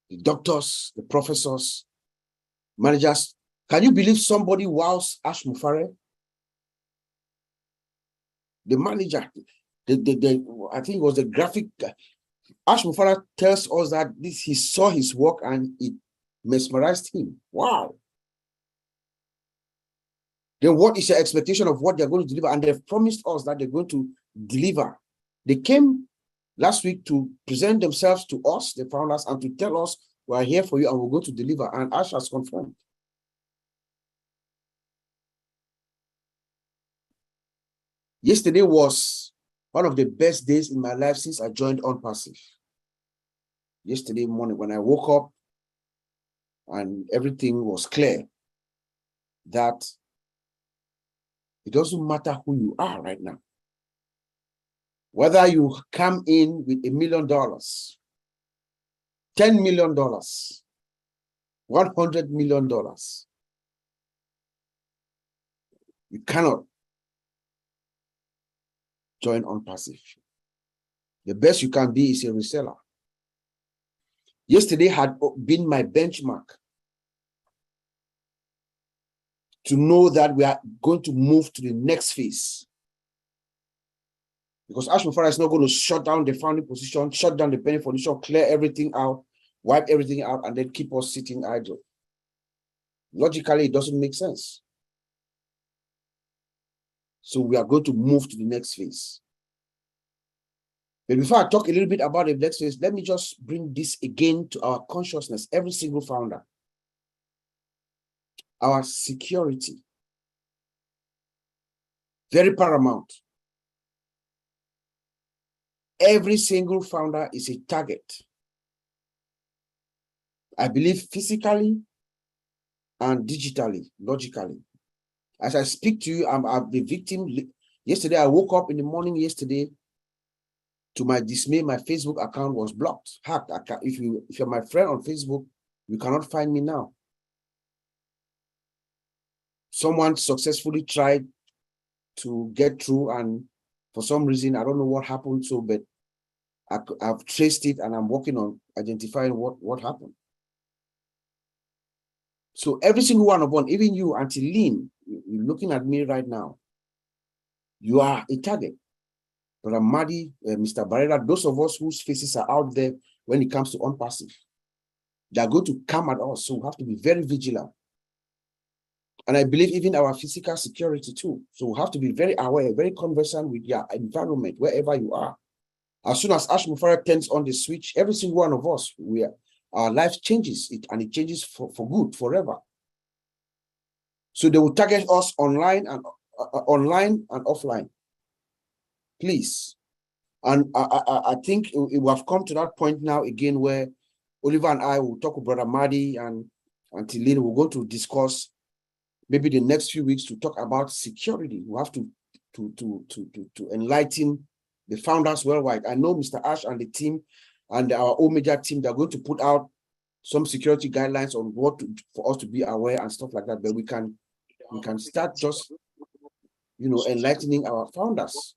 The doctors, the professors, managers. Can you believe somebody wows Ash Mufara? The manager, I think it was the graphic. Ash Mufara tells us that he saw his work and it mesmerized him. Wow. Then what is your expectation of what they're going to deliver? And they've promised us that they're going to deliver. They came last week to present themselves to us, the founders, and to tell us we are here for you and we're going to deliver. And Ash has confirmed. Yesterday was one of the best days in my life since I joined OnPassive. Yesterday morning when I woke up and everything was clear that it doesn't matter who you are right now. Whether you come in with $1 million, $10 million, $100 million, you cannot join OnPassive. The best you can be is a reseller. Yesterday had been my benchmark to know that we are going to move to the next phase. Because Ash Mufara is not going to shut down the founding position, shut down the penny position, clear everything out, wipe everything out, and then keep us sitting idle. Logically, it doesn't make sense. So we are going to move to the next phase. But before I talk a little bit about the next phase, let me just bring this again to our consciousness, every single founder. Our security, very paramount. Every single founder is a target. I believe physically and digitally, logically. As I speak to you, I'm the victim. Yesterday, I woke up in the morning yesterday. To my dismay, my Facebook account was blocked, hacked. If you're my friend on Facebook, you cannot find me now. Someone successfully tried to get through, and for some reason, I don't know what happened. So, but I've traced it, and I'm working on identifying what happened. So every single one of us, even you, Auntie Lynn, you're looking at me right now. You are a target. Brother Madi, Mr. Barrera, those of us whose faces are out there when it comes to unpassive, they are going to come at us. So we have to be very vigilant. And I believe even our physical security too. So we have to be very aware, very conversant with your environment, wherever you are. As soon as Ash Mufara turns on the switch, every single one of us, our life changes, and it changes for good, forever. So they will target us online and offline. Please. And I think we have come to that point now again where Oliver and I will talk with Brother Madi and Tilly. We're going to discuss maybe the next few weeks to talk about security. We have to enlighten the founders worldwide. I know Mr. Ash and the team and our Omega team, they're going to put out some security guidelines on for us to be aware and stuff like that. But we can start just, enlightening our founders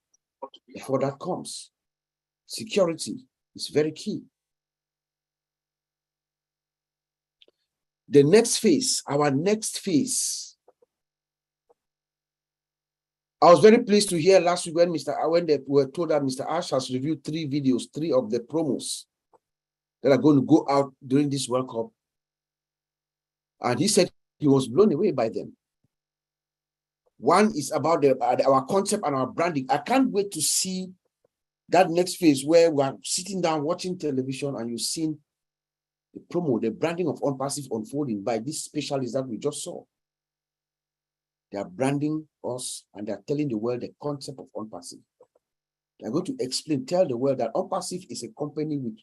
before that comes. Security is very key. The next phase, our next phase. I was very pleased to hear last week when they were told that Mr. Ash has reviewed 3 videos, 3 of the promos that are going to go out during this World Cup. And he said he was blown away by them. One is about our concept and our branding. I can't wait to see that next phase where we are sitting down watching television and you've seen the promo, the branding of unpassive unfolding by these specialists that we just saw. They are branding us and they are telling the world the concept of unpassive. They are going to tell the world that unpassive is a company with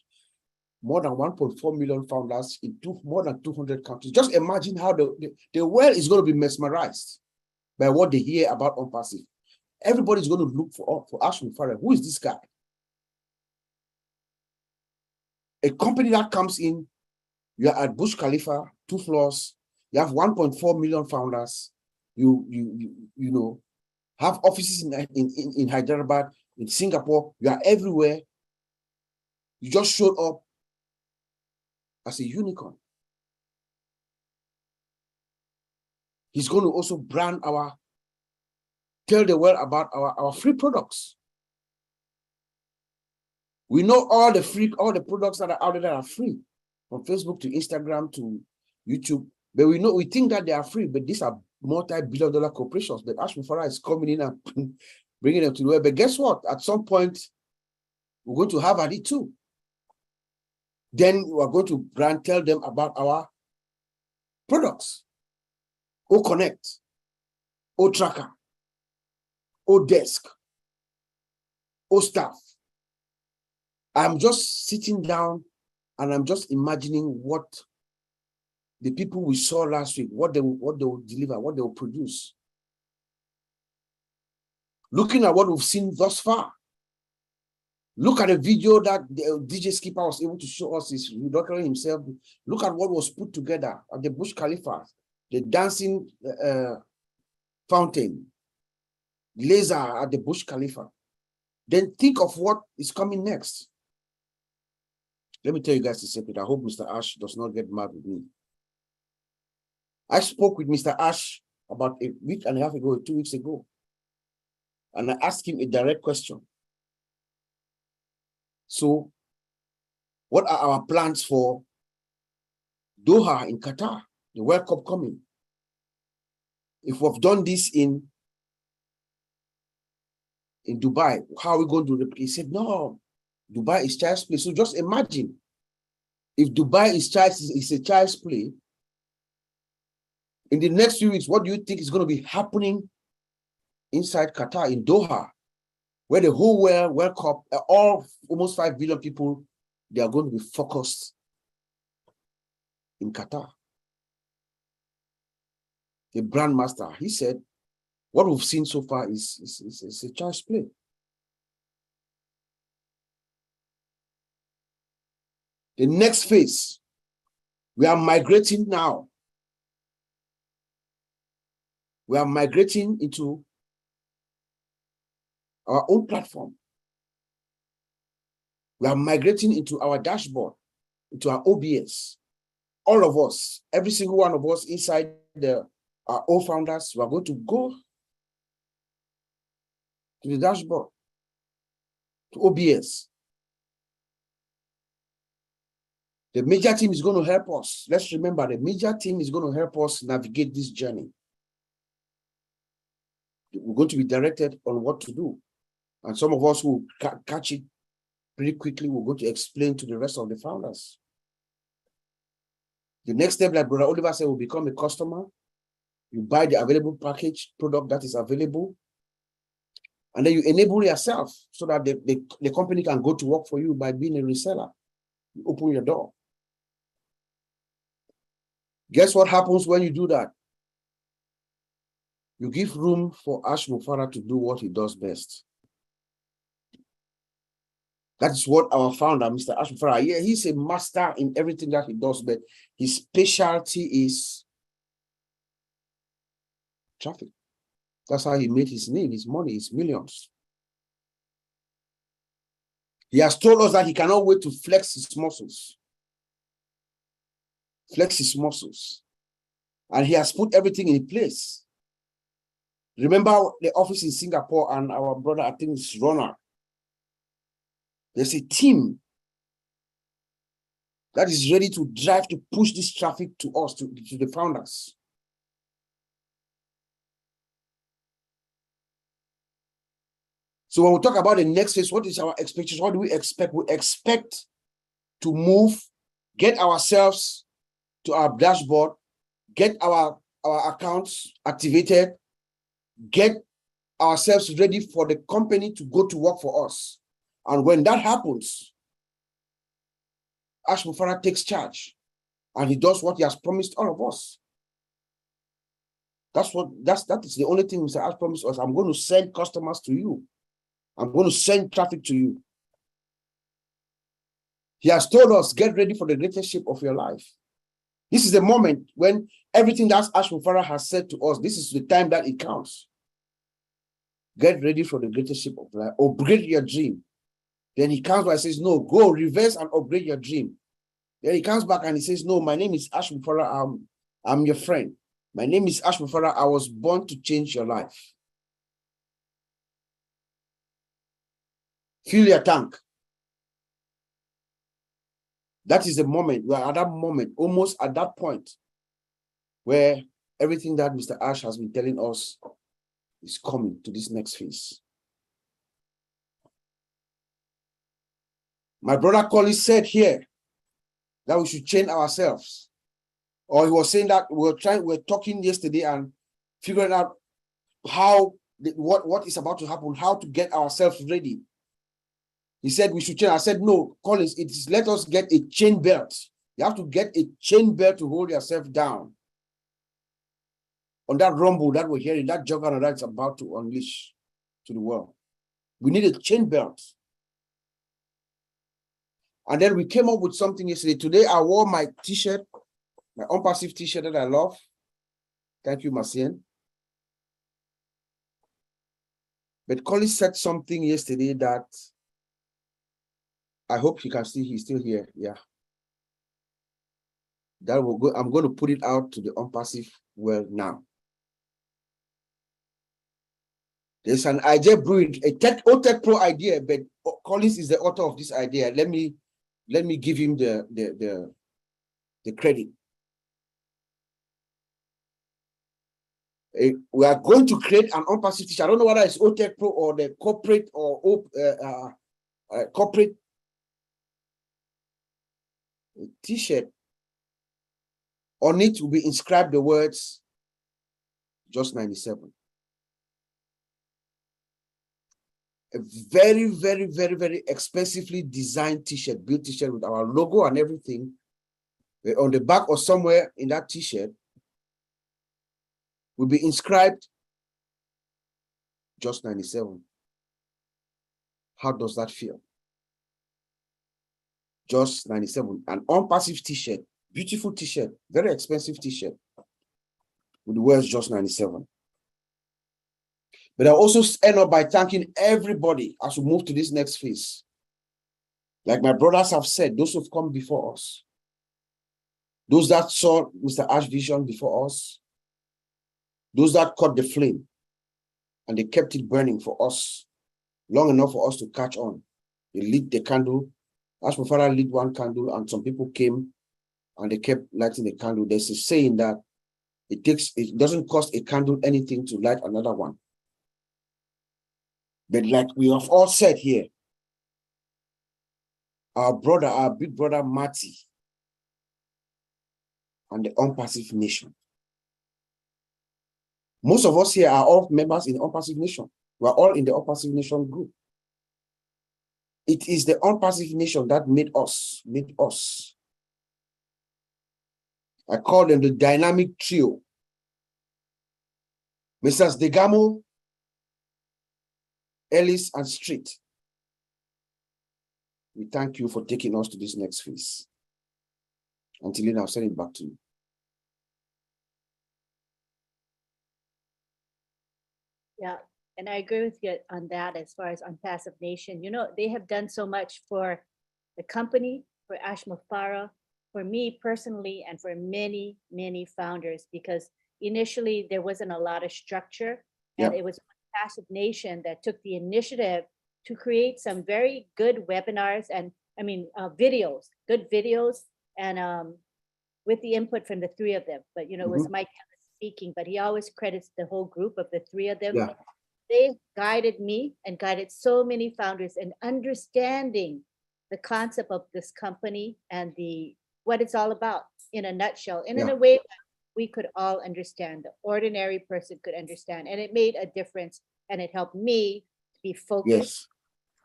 more than 1.4 million founders in more than 200 countries. Just imagine how the world is going to be mesmerized by what they hear about unpassive. Everybody's going to look for Ash Mufara. Who is this guy? A company that comes in, you are at Burj Khalifa, 2 floors, you have 1.4 million founders, you have offices in Hyderabad, in Singapore, you are everywhere. You just showed up as a unicorn. He's going to also tell the world about our free products. We know all the products that are out there that are free, from Facebook to Instagram to YouTube. But we think that they are free, but these are multi-billion-dollar corporations. But Ash Mufara is coming in and bringing them to the world. But guess what? At some point, we're going to have at it too. Then we are going to tell them about our products. O Connect, O Tracker, O Desk, O Staff. I'm just sitting down and I'm just imagining what the people we saw last week, what they will deliver, what they will produce. Looking at what we've seen thus far. Look at the video that DJ Skipper was able to show us, his documentary himself. Look at what was put together at the Burj Khalifa, the dancing fountain, laser at the Burj Khalifa. Then think of what is coming next. Let me tell you guys a secret. I hope Mr. Ash does not get mad with me. I spoke with Mr. Ash about a week and a half ago, 2 weeks ago, and I asked him a direct question. So, what are our plans for Doha in Qatar, the World Cup coming? If we've done this in in Dubai. How are we going to replicate? He said, no, Dubai is child's play. So just imagine if Dubai is a child's play, in the next few weeks, what do you think is going to be happening inside Qatar, in Doha, where the whole World Cup, all almost 5 billion people, they are going to be focused in Qatar. The brand master, he said, what we've seen so far is a child's play. The next phase, we are migrating now. We are migrating into our own platform. We are migrating into our dashboard, into our OBS. All of us, every single one of us inside our own founders, we are going to go to the dashboard, to OBS. The media team is going to help us. Let's remember, the media team is going to help us navigate this journey. We're going to be directed on what to do. And some of us will catch it pretty quickly. We're going to explain to the rest of the founders. The next step, like Brother Oliver said, will become a customer. You buy the available package product that is available. And then you enable yourself so that the company can go to work for you by being a reseller. You open your door. Guess what happens when you do that? You give room for Ash Mufara to do what he does best. That is what our founder, Mr. Ash Mufara, yeah, he's a master in everything that he does, but his specialty is traffic. That's how he made his name, his money, his millions. He has told us that he cannot wait to flex his muscles. Flex his muscles. And he has put everything in place. Remember the office in Singapore and our brother, I think it's Ronald. There's a team that is ready to drive to push this traffic to us, to the founders. So when we talk about the next phase, what is our expectation? What do we expect? We expect to move, get ourselves to our dashboard, get our accounts activated, get ourselves ready for the company to go to work for us. And when that happens, Ash Mufara takes charge and he does what he has promised all of us. That is the only thing Mr. Ash promised us. I'm going to send customers to you. I'm going to send traffic to you. He has told us, get ready for the greatest ship of your life. This is the moment when everything that Ash Mufara has said to us, this is the time that it counts. Get ready for the greatest ship of life. Upgrade your dream. Then he comes back and says, no, go reverse and upgrade your dream. Then he comes back and he says, no, my name is Ash Mufara. I'm your friend. My name is Ash Mufara. I was born to change your life. Fill your tank. That is the moment. We are at that moment, almost at that point, where everything that Mr. Ash has been telling us is coming to this next phase. My brother Collins said here that we should change ourselves. Or he was saying that we're talking yesterday and figuring out how, what is about to happen, how to get ourselves ready. He said we should change. I said, no, Collins, it is let us get a chain belt. You have to get a chain belt to hold yourself down on that rumble that we're hearing, that juggernaut that's about to unleash to the world. We need a chain belt. And then we came up with something yesterday. Today, I wore my t-shirt, my Unpassive t-shirt that I love. Thank you, Marcien. But Collins said something yesterday that I hope he's still here. Yeah. That will go. I'm going to put it out to the Unpassive world now. There's an idea brewing, a tech pro idea, but Collins is the author of this idea. Let me give him the credit. We are going to create an unpassive t-shirt. I don't know whether it's OTech Pro or the corporate or corporate t-shirt. On it will be inscribed the words just 97. A very, very, very, very expensively designed t-shirt, built t-shirt with our logo and everything. On the back or somewhere in that t-shirt will be inscribed just 97. How does that feel? Just 97. An unpassive t-shirt, beautiful t-shirt, very expensive t-shirt with the words just 97. But I also end up by thanking everybody as we move to this next phase. Like my brothers have said, those who've come before us, those that saw Mr. Ash vision before us, those that caught the flame and they kept it burning for us long enough for us to catch on. They lit the candle. Ash my father lit one candle and some people came and they kept lighting the candle. There's a saying that it doesn't cost a candle anything to light another one. But like we have all said here, our big brother Marty, and the unpassive nation. Most of us here are all members in the unpassive nation. We are all in the unpassive nation group. It is the unpassive nation that made us. I call them the dynamic trio. Mrs. Degamo, Ellis, and Street. We thank you for taking us to this next phase. Until then, I'll send it back to you. Yeah, and I agree with you on that as far as Unpassive Nation. You know, they have done so much for the company, for Ash Mufara, for me personally, and for many, many founders, because initially there wasn't a lot of structure, and it was Unpassive Nation that took the initiative to create some very good webinars and, videos, good videos, and with the input from the three of them. But, you know, it was Mike speaking, but he always credits the whole group of the three of them. Yeah. They guided me and guided so many founders in understanding the concept of this company and what it's all about in a nutshell, and in a way that we could all understand, the ordinary person could understand. And it made a difference, and it helped me to be focused,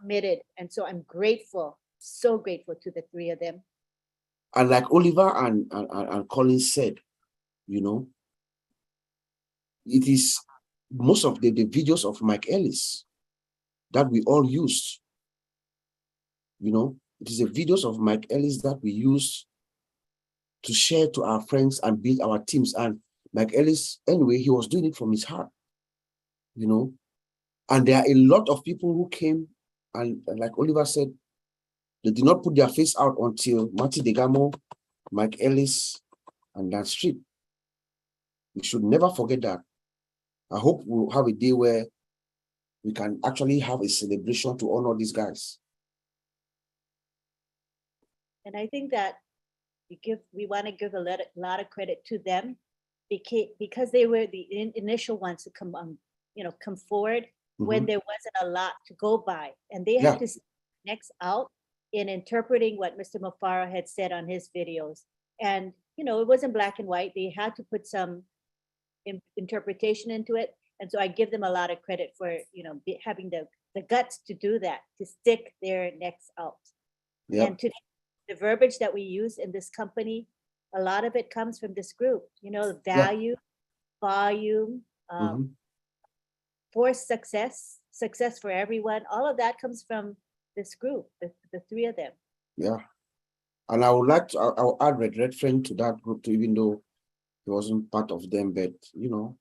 committed. And so I'm grateful, so grateful to the three of them. And like Oliver and Colin said, you know, it is most of the videos of Mike Ellis that we all use. You know, it is the videos of Mike Ellis that we use to share to our friends and build our teams. And Mike Ellis, anyway, he was doing it from his heart, you know. And there are a lot of people who came and like Oliver said, they did not put their face out until Marty Degamo, Mike Ellis, and Dan Street. We should never forget that. I hope we'll have a day where we can actually have a celebration to honor these guys. And I think that we want to give a lot of credit to them because they were the initial ones to come forward when there wasn't a lot to go by, and they had to next out in interpreting what Mr. Mufara had said on his videos. And you know, it wasn't black and white. They had to put some interpretation into it, and so I give them a lot of credit for having the guts to do that, to stick their necks out. And today, the verbiage that we use in this company, a lot of it comes from this group. You know, value, volume, for success for everyone. All of that comes from this group, the three of them. Yeah, and I would like to. I'll add Red Friend to that group too, even though he wasn't part of them. But you know,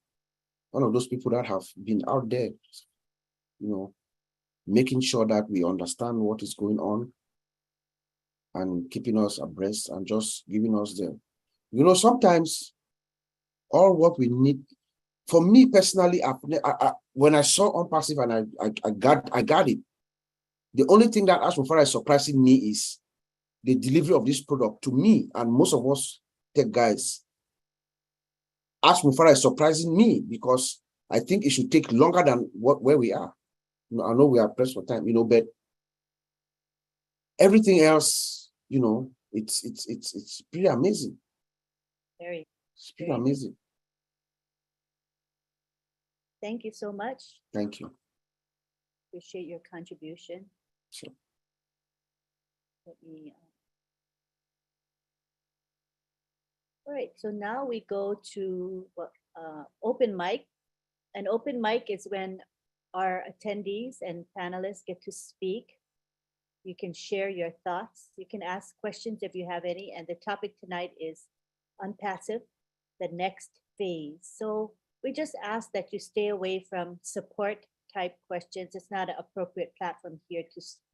one of those people that have been out there, you know, making sure that we understand what is going on and keeping us abreast and just giving us the, you know, sometimes all what we need. For me personally, when I saw Unpassive and I got it, the only thing that as far as surprising me is the delivery of this product to me and most of us tech guys. Ask Mufara is surprising me because I think it should take longer than where we are. I know we are pressed for time, but everything else, it's pretty amazing. Very, It's pretty very. amazing. Thank you so much. Thank you. Appreciate your contribution. Sure. Let me. All right, so now we go to open mic. An open mic is when our attendees and panelists get to speak. You can share your thoughts. You can ask questions if you have any. And the topic tonight is unpassive, the next phase. So we just ask that you stay away from support type questions. It's not an appropriate platform here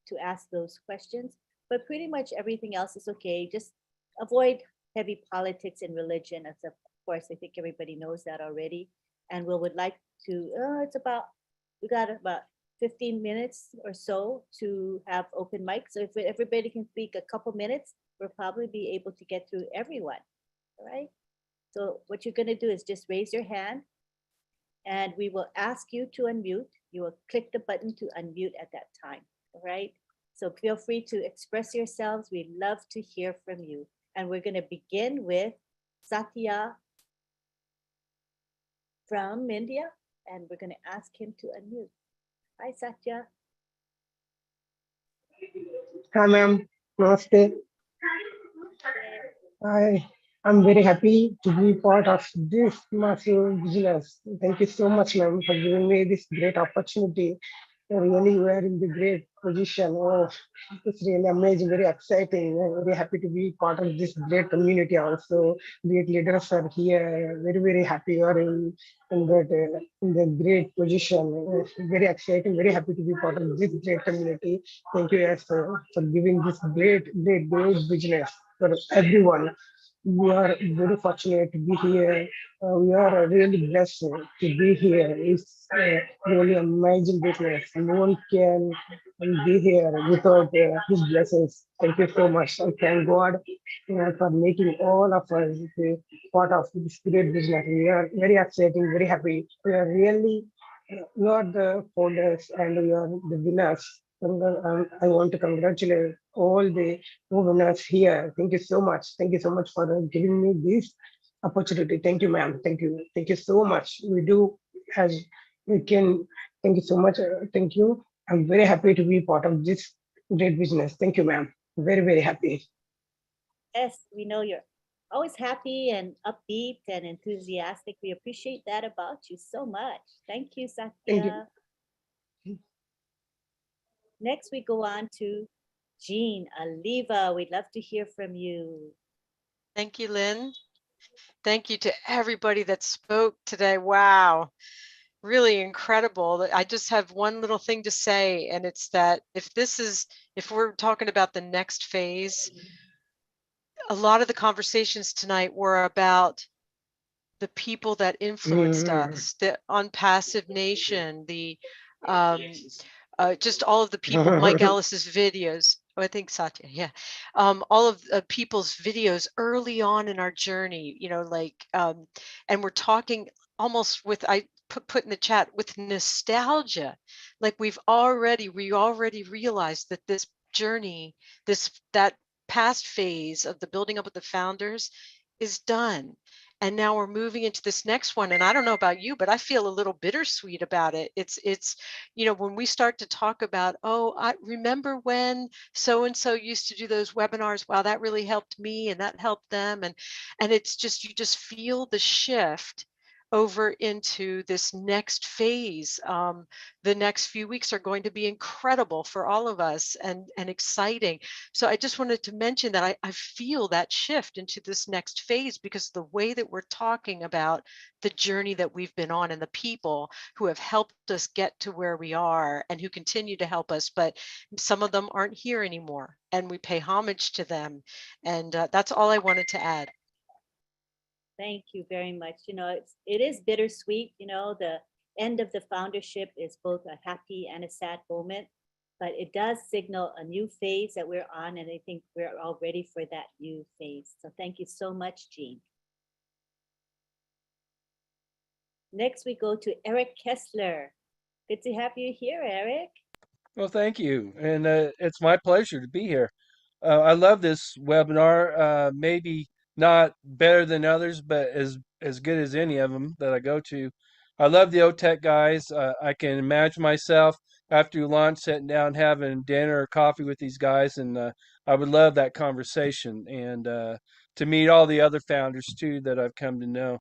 to ask those questions, but pretty much everything else is okay. Just avoid heavy politics and religion. As of course, I think everybody knows that already. And we would like to, we got about 15 minutes or so to have open mic. So if everybody can speak a couple minutes, we'll probably be able to get through everyone. All right. So what you're going to do is just raise your hand and we will ask you to unmute. You will click the button to unmute at that time. All right. So feel free to express yourselves. We'd love to hear from you. And we're going to begin with Satya from India, and we're going to ask him to unmute. Hi, Satya. Hi, ma'am. Namaste. I'm very happy to be part of this massive business. Thank you so much, ma'am, for giving me this great opportunity. Really, we are in the great position. Oh, it's really amazing, very exciting. I'm very happy to be part of this great community also. Great leaders are here. Very, very happy you are in the great position. Very exciting, very happy to be part of this great community. Thank you, yes, for giving this great business for everyone. We are very fortunate to be here. We are really blessed to be here. It's really amazing business. No one can be here without his blessings. Thank you so much. And thank God for making all of us part of this great business. We are very exciting, very happy. We are really not the founders and we are the winners. I want to congratulate all the winners here. Thank you so much. Thank you so much for giving me this opportunity. Thank you, ma'am. Thank you. Thank you so much. We do as we can. Thank you so much. Thank you. I'm very happy to be part of this great business. Thank you, ma'am. Very, very happy. Yes, we know you're always happy and upbeat and enthusiastic. We appreciate that about you so much. Thank you, Satya. Thank you. Next, we go on to Jean Aliva. We'd love to hear from you. Thank you, Lynn. Thank you to everybody that spoke today. Wow, really incredible. I just have one little thing to say, and it's that if we're talking about the next phase, a lot of the conversations tonight were about the people that influenced us, the unpassive nation, the just all of the people, Mike Ellis's videos. Oh, I think Satya, yeah. All of people's videos early on in our journey, and we're talking almost with, I put in the chat, with nostalgia. Like we already realized that this journey, that past phase of the building up of the founders is done. And now we're moving into this next one. And I don't know about you, but I feel a little bittersweet about it. It's when we start to talk about, oh, I remember when so-and-so used to do those webinars. Wow, that really helped me and that helped them. And it's just, you just feel the shift over into this next phase. The next few weeks are going to be incredible for all of us and exciting. So I just wanted to mention that I feel that shift into this next phase because the way that we're talking about the journey that we've been on and the people who have helped us get to where we are and who continue to help us, but some of them aren't here anymore and we pay homage to them. And that's all I wanted to add. Thank you very much. It is bittersweet. The end of the foundership is both a happy and a sad moment, but it does signal a new phase that we're on, and I think we're all ready for that new phase. So thank you so much, Jean. Next, we go to Eric Kessler. Good to have you here, Eric. Well, thank you. And it's my pleasure to be here. I love this webinar. Maybe not better than others, but as good as any of them that I go to. I love the OTech guys. I can imagine myself after lunch sitting down having dinner or coffee with these guys, and I would love that conversation and to meet all the other founders too that I've come to know.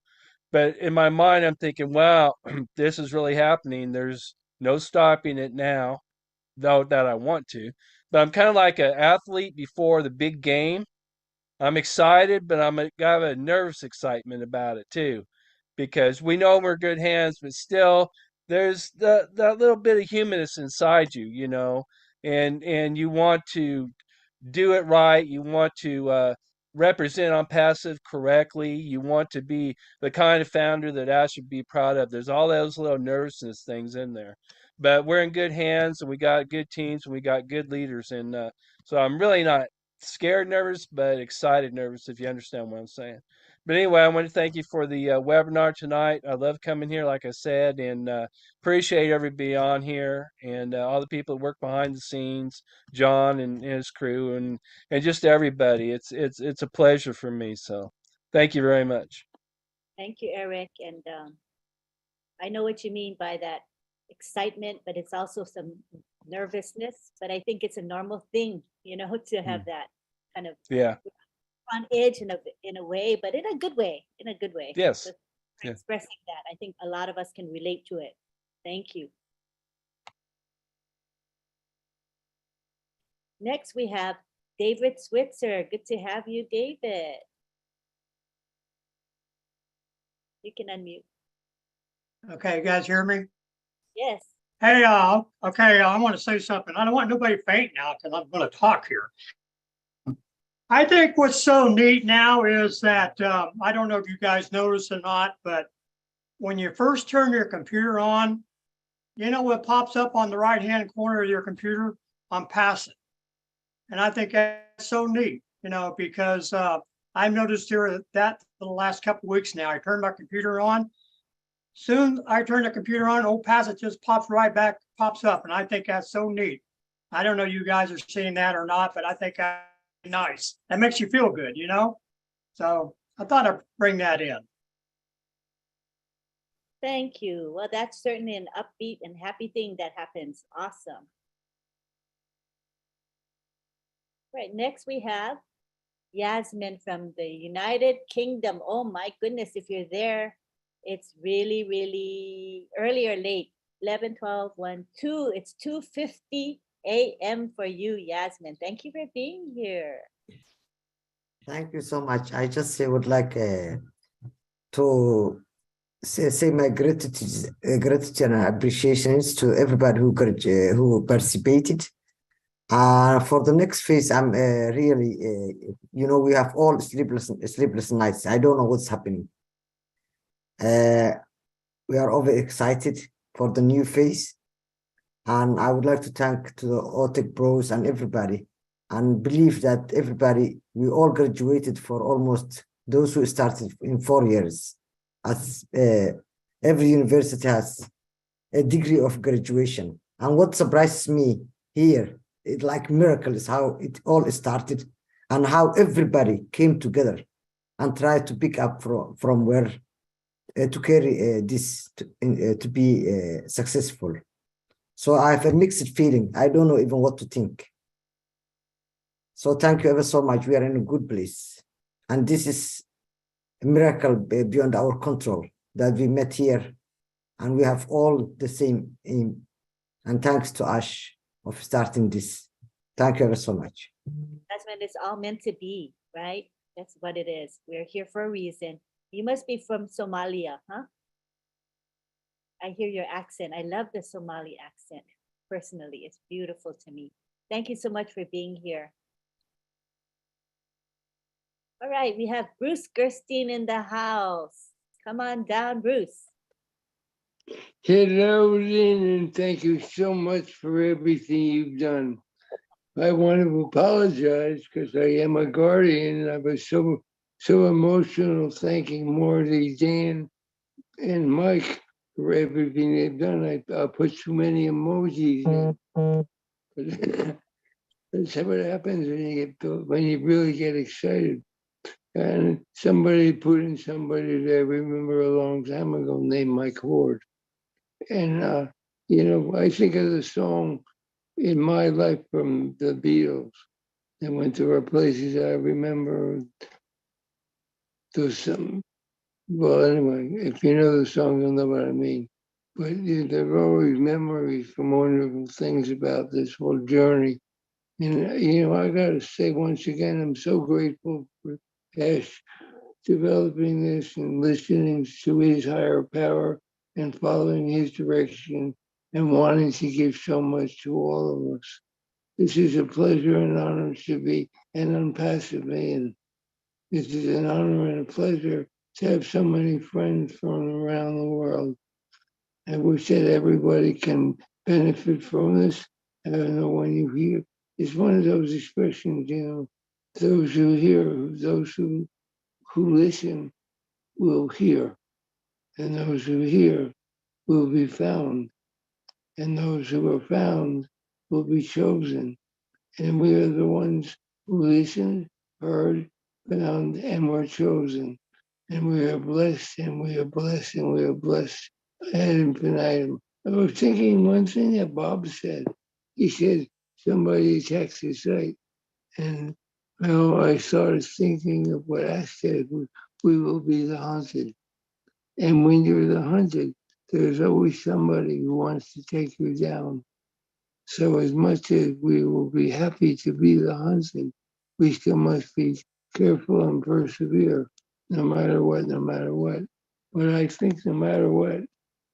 But in my mind, I'm thinking, wow, this is really happening. There's no stopping it now though that I want to. But I'm kind of like an athlete before the big game. I'm excited, but got a nervous excitement about it too, because we know we're good hands, but still there's that little bit of humanness inside you, and you want to do it right. You want to represent on passive correctly. You want to be the kind of founder that I should be proud of. There's all those little nervousness things in there, but we're in good hands, and we got good teams, and we got good leaders, and so I'm really not scared nervous, but excited nervous, if you understand what I'm saying. But anyway, I want to thank you for the webinar tonight. I love coming here, like I said, and appreciate everybody on here and all the people that work behind the scenes, John and his crew, and just everybody. It's a pleasure for me. So, thank you very much. Thank you, Eric. And I know what you mean by that excitement, but it's also some nervousness. But I think it's a normal thing, to have that kind of Yeah. on edge in a way, but in a good way. In a good way. Yes. Just Yeah. expressing that, I think a lot of us can relate to it. Thank you. Next, we have David Switzer. Good to have you, David. You can unmute. Okay, you guys hear me? Yes. Hey, okay, I want to say something. I don't want nobody to faint now because I'm going to talk here. I think what's so neat now is that, I don't know if you guys noticed or not, but when you first turn your computer on, you know what pops up on the right-hand corner of your computer? I'm passive. And I think that's so neat, because I've noticed here that for the last couple of weeks now, I turned my computer on. Soon I turn the computer on, old passive just pops right back, pops up. And I think that's so neat. I don't know if you guys are seeing that or not, but I think that's nice. That makes you feel good, So I thought I'd bring that in. Thank you. Well, that's certainly an upbeat and happy thing that happens. Awesome. Right, next we have Yasmin from the United Kingdom. Oh my goodness, if you're there, it's really, really early or late. 11, 12, 1, 2. It's 2:50 a.m. for you, Yasmin. Thank you for being here. Thank you so much. I just would like to say my gratitude and appreciations to everybody who participated. For the next phase, I'm really, we have all sleepless nights. I don't know what's happening. We are overexcited for the new phase. And I would like to thank to the OTEC bros and everybody, and believe that everybody, we all graduated for almost those who started in 4 years. As every university has a degree of graduation. And what surprises me here, it's like miracle is how it all started and how everybody came together and tried to pick up from where to carry this to be successful. So I have a mixed feeling. I don't know even what to think. So thank you ever so much. We are in a good place. And this is a miracle beyond our control that we met here and we have all the same aim. And thanks to Ash of starting this. Thank you ever so much. That's when it's all meant to be, right? That's what it is. We're here for a reason. You must be from Somalia, huh? I hear your accent. I love the Somali accent. Personally, it's beautiful to me. Thank you so much for being here. All right, we have Bruce Gerstein in the house. Come on down, Bruce. Hello, Lynn, and thank you so much for everything you've done. I want to apologize because I am a guardian and I was so emotional thanking Morley, Dan, and Mike for everything they've done. I put too many emojis in. That's what happens when you really get excited. And somebody put in somebody that I remember a long time ago named Mike Ward. And you know, I think of the song In My Life from the Beatles. And went to our places. I remember those some. Well, anyway, if you know the song, you'll know what I mean. But there are always memories from wonderful things about this whole journey. And, you know, I got to say once again, I'm so grateful for Ash developing this and listening to his higher power and following his direction and wanting to give so much to all of us. This is a pleasure and honor to be an unpassive man. This is an honor and a pleasure to have so many friends from around the world. I wish that everybody can benefit from this. I don't know when you hear. It's one of those expressions, you know, those who hear, those who listen will hear, and those who hear will be found, and those who are found will be chosen. And we are the ones who listened, heard, found, and were chosen. And we are blessed, and we are blessed, and we are blessed ad infinitum. I was thinking one thing that Bob said. He said somebody attacked his site. And well, I started thinking of what I said, we will be the hunted. And when you're the hunted, there's always somebody who wants to take you down. So as much as we will be happy to be the hunted, we still must be careful and persevere, no matter what, no matter what. But I think no matter what,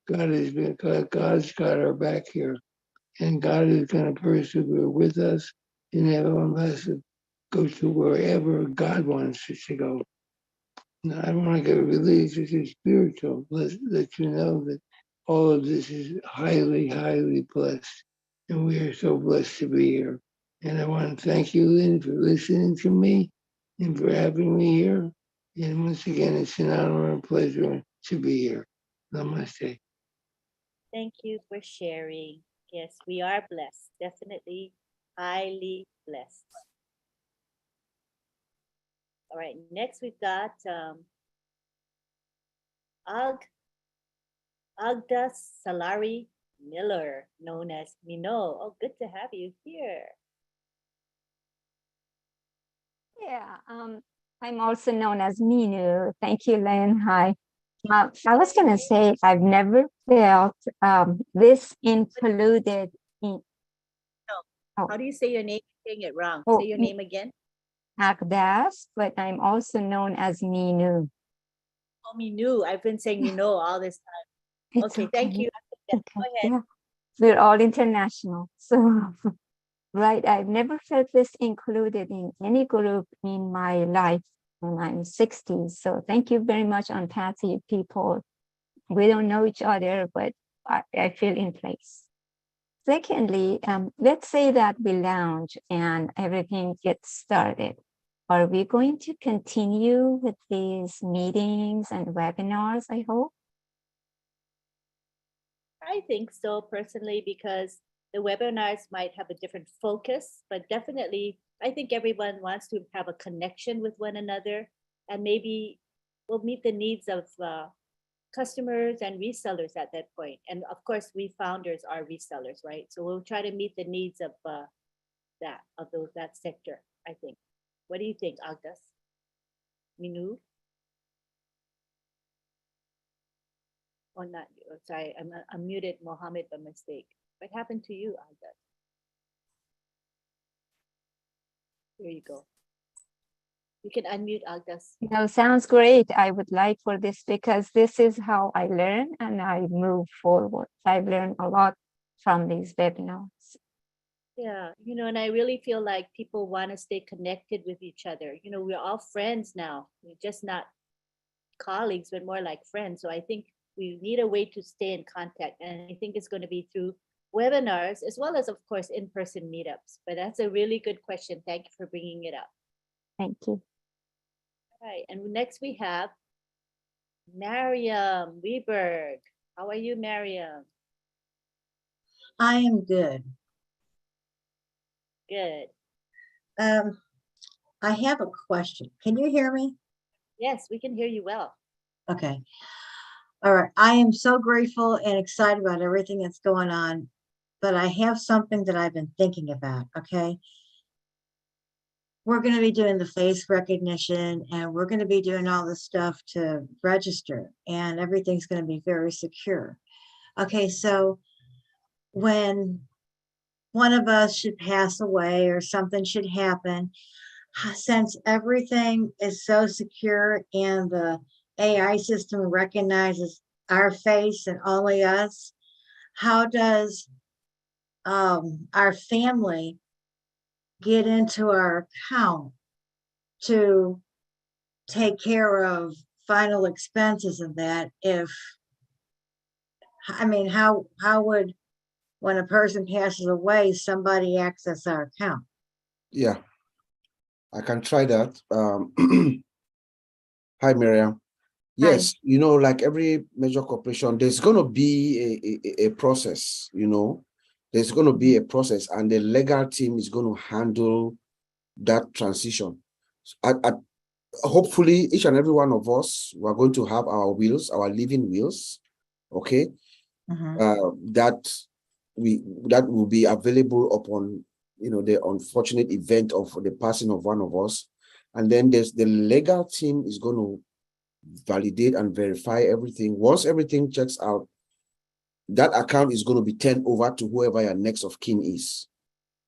God's got our back here, and God is going to persevere with us and have us go to wherever God wants us to go. Now, I don't want to get religious or spiritual. Let you know that all of this is highly, highly blessed. And we are so blessed to be here. And I want to thank you, Lynn, for listening to me and for having me here. And once again, it's an honor and pleasure to be here. Namaste. Thank you for sharing. Yes, we are blessed, definitely highly blessed. All right, next we've got Agda Salari Miller, known as Mino. Oh, good to have you here. Yeah, I'm also known as Minu. Thank you, Len. Hi. I was going to say, I've never felt this included in. No. How do you say your name? You're saying it wrong. Oh, say your name again. Agdas, but I'm also known as Minu. Oh, Minu. I've been saying Mino all this time. Okay, thank you. Go ahead. Yeah. We're all international. So, right, I've never felt this included in any group in my life when I'm 60. So thank you very much, Unpassive people. We don't know each other, but I feel in place. Secondly, let's say that we lounge and everything gets started. Are we going to continue with these meetings and webinars, I hope? I think so personally, because the webinars might have a different focus, but definitely I think everyone wants to have a connection with one another, and maybe we'll meet the needs of customers and resellers at that point. And of course, we founders are resellers, right? So we'll try to meet the needs of that sector, I think. What do you think, Agdas? Minu? Or not you? Oh, sorry, I'm muted Mohammed by mistake. What happened to you, Agdas? Here you go. You can unmute Agdas. No, sounds great. I would like for this because this is how I learn and I move forward. I've learned a lot from these webinars. Yeah, and I really feel like people want to stay connected with each other. We're all friends now. We're just not colleagues, but more like friends. So I think we need a way to stay in contact. And I think it's going to be through webinars as well as, of course, in-person meetups. But that's a really good question. Thank you for bringing it up. Thank you. All right. And next we have Mariam Weberg. How are you, Mariam? I am good. Good. I have a question. Can you hear me? Yes, we can hear you well. Okay. All right. I am so grateful and excited about everything that's going on, but I have something that I've been thinking about. Okay. We're going to be doing the face recognition and we're going to be doing all this stuff to register, and everything's going to be very secure. Okay. So when one of us should pass away or something should happen, since everything is so secure and the AI system recognizes our face and only us, how does our family get into our account to take care of final expenses of that? If, I mean, how would, when a person passes away, somebody access our account? Yeah, I can try that. Hi, Miriam. Yes, you know, like every major corporation, there's going to be a process, you know, there's going to be a process, and the legal team is going to handle that transition. Hopefully, each and every one of us, we're going to have our wills, our living wills, okay, that will be available upon, you know, the unfortunate event of the passing of one of us. And then there's the legal team is going to validate and verify everything. Once everything checks out, that account is going to be turned over to whoever your next of kin is.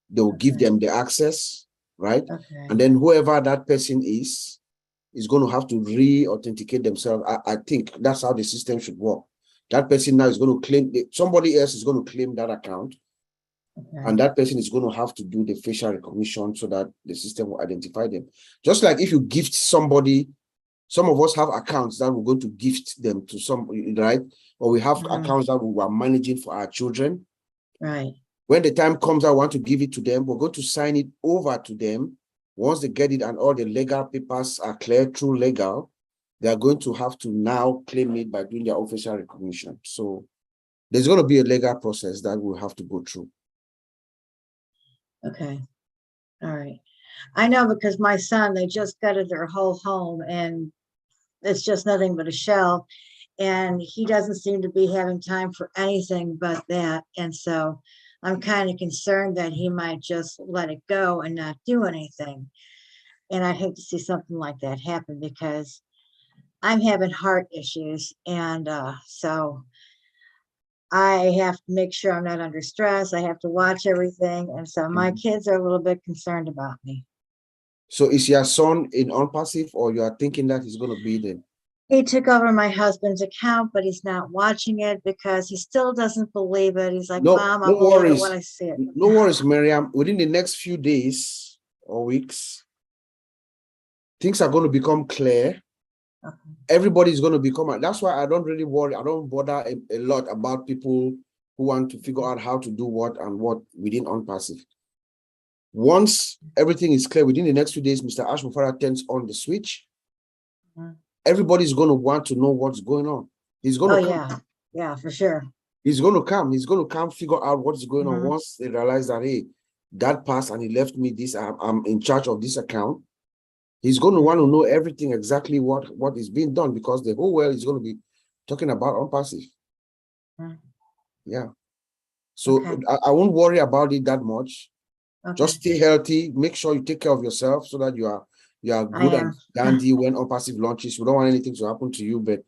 They will give them the access, right? And then whoever that person is going to have to re-authenticate themselves. I think that's how the system should work. That person now is going to claim, somebody else is going to claim that account. And that person is going to have to do the facial recognition so that the system will identify them. Just like if you gift somebody, some of us have accounts that we're going to gift them to some, right? Or we have accounts that we are managing for our children. Right. When the time comes, I want to give it to them, we're going to sign it over to them. Once they get it and all the legal papers are clear through legal, they are going to have to now claim it by doing their official recognition. So there's going to be a legal process that we'll have to go through. Okay. All right. I know, because my son, they just gutted their whole home and it's just nothing but a shell. And he doesn't seem to be having time for anything but that. And so I'm kind of concerned that he might just let it go and not do anything. And I hate to see something like that happen, because I'm having heart issues. And so I have to make sure I'm not under stress. I have to watch everything. And so my kids are a little bit concerned about me. So is your son in OnPassive, or you are thinking that he's going to be there? He took over my husband's account, but he's not watching it because he still doesn't believe it. He's like, Mom, I'll believe it when I see it. No worries, Miriam. Within the next few days or weeks, things are going to become clear. Everybody's going to become, that's why I don't really worry. I don't bother a lot about people who want to figure out how to do what and what within OnPassive. Once everything is clear, within the next few days, Mr. Ash Mufara turns on the switch. Everybody's going to want to know what's going on. He's going to come. Yeah, for sure. He's going to come. He's going to come figure out what's going on. Once they realize that, hey, that passed and he left me this, I'm in charge of this account. He's going to want to know everything, exactly what is being done, because the whole world is going to be talking about OnPassive. Yeah. So I won't worry about it that much. Just stay healthy. Make sure you take care of yourself so that you are good and dandy when OnPassive launches. We don't want anything to happen to you, but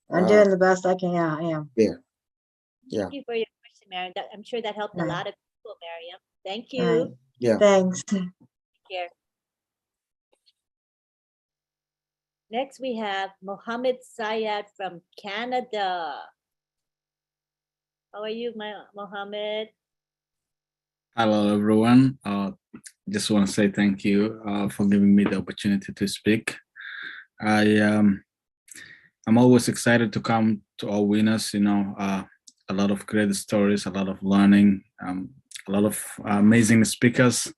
I'm doing the best I can. Yeah, I am. Yeah. Thank you for your question, Mariam. I'm sure that helped a lot of people, Mariam. Thank you. Right. Yeah. Thanks. Take care. Next, we have Mohammed Syed from Canada. How are you, Mohammed? Hello, everyone. Just want to say thank you for giving me the opportunity to speak. I'm always excited to come to All Winners. You know, a lot of great stories, a lot of learning, a lot of amazing speakers.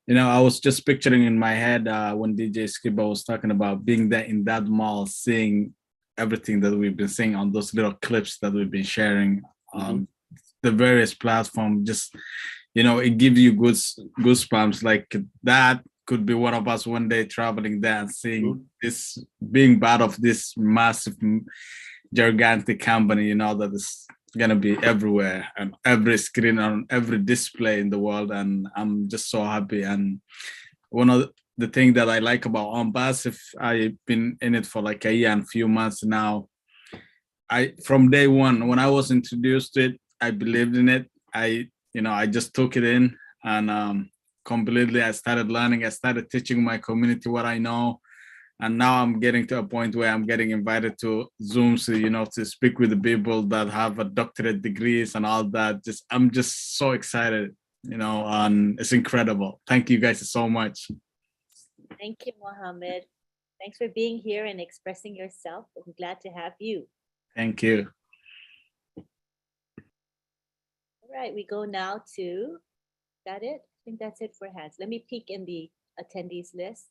You know, I was just picturing in my head when DJ Skiba was talking about being there in that mall, seeing everything that we've been seeing on those little clips that we've been sharing on the various platforms. Just, you know, it gives you goosebumps. Like that could be one of us one day traveling there and seeing this, being part of this massive, gigantic company, you know, that is gonna be everywhere and every screen, on every display in the world. And I'm just so happy. And one of the things that I like about OwnPassive, I've been in it for like a year and a few months now. From day one, when I was introduced to it, I believed in it. I just took it in, and completely I started learning. I started teaching my community what I know. And now I'm getting to a point where I'm getting invited to Zooms, you know, to speak with the people that have a doctorate degrees and all that. I'm just so excited, you know, and it's incredible. Thank you guys so much. Thank you, Mohammed. Thanks for being here and expressing yourself. I'm glad to have you. Thank you. All right, we go now to, is that it? I think that's it for hands. Let me peek in the attendees list.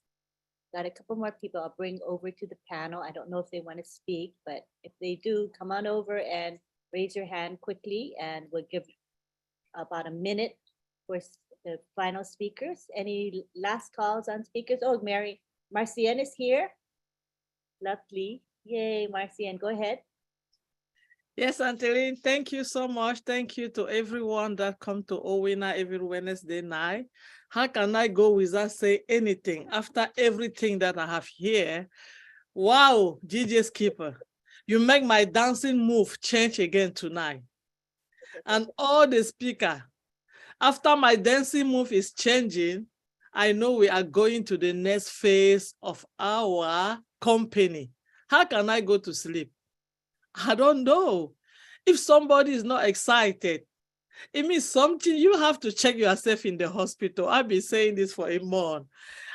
Got a couple more people I'll bring over to the panel. I don't know if they want to speak, but if they do, come on over and raise your hand quickly, and we'll give about a minute for the final speakers. Any last calls on speakers? Oh, Marcienne is here. Lovely. Yay, Marcienne, go ahead. Yes, Angeline, thank you so much. Thank you to everyone that come to OWINNER every Wednesday night. How can I go without saying anything after everything that I have here? Wow, DJ Skipper, you make my dancing move change again tonight. And all the speaker, after my dancing move is changing, I know we are going to the next phase of our company. How can I go to sleep? I don't know. If somebody is not excited, it means something. You have to check yourself in the hospital. I've been saying this for a month.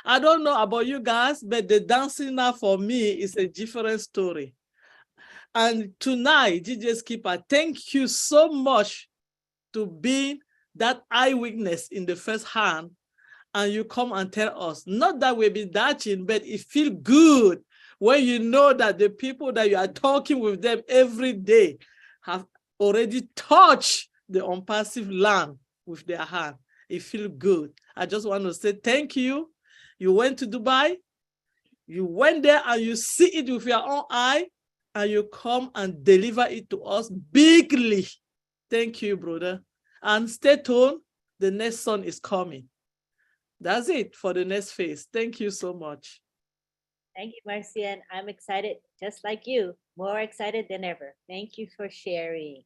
I don't know about you guys, but the dancing now for me is a different story. And tonight, DJ Skipper, thank you so much to being that eyewitness in the first hand. And you come and tell us, not that we'll be dancing, but it feels good when you know that the people that you are talking with them every day have already touched the OwnPassive land with their hand. It feels good. I just want to say thank you. You went to Dubai, you went there and you see it with your own eye, and you come and deliver it to us bigly. Thank you, brother. And stay tuned. The next son is coming. That's it for the next phase. Thank you so much. Thank you, Marcienne. I'm excited, just like you, more excited than ever. Thank you for sharing.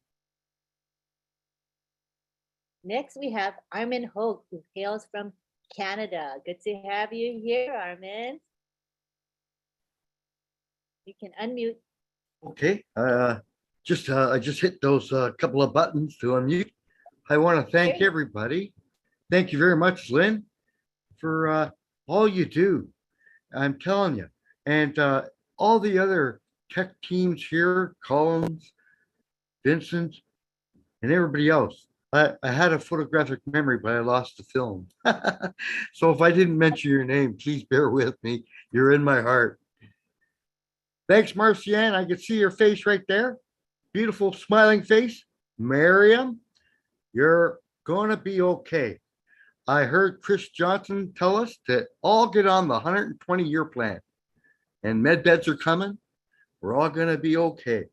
Next, we have Armin Hogue, who hails from Canada. Good to have you here, Armin. You can unmute. Okay, I just hit those couple of buttons to unmute. I want to thank everybody. Thank you very much, Lynn, for all you do. I'm telling you, and all the other tech teams here, Collins, Vincent, and everybody else. I had a photographic memory, but I lost the film. So if I didn't mention your name, please bear with me. You're in my heart. Thanks, Marcienne. I can see your face right there. Beautiful smiling face. Miriam, you're going to be okay. I heard Chris Johnson tell us to all get on the 120-year plan, and med beds are coming. We're all going to be okay.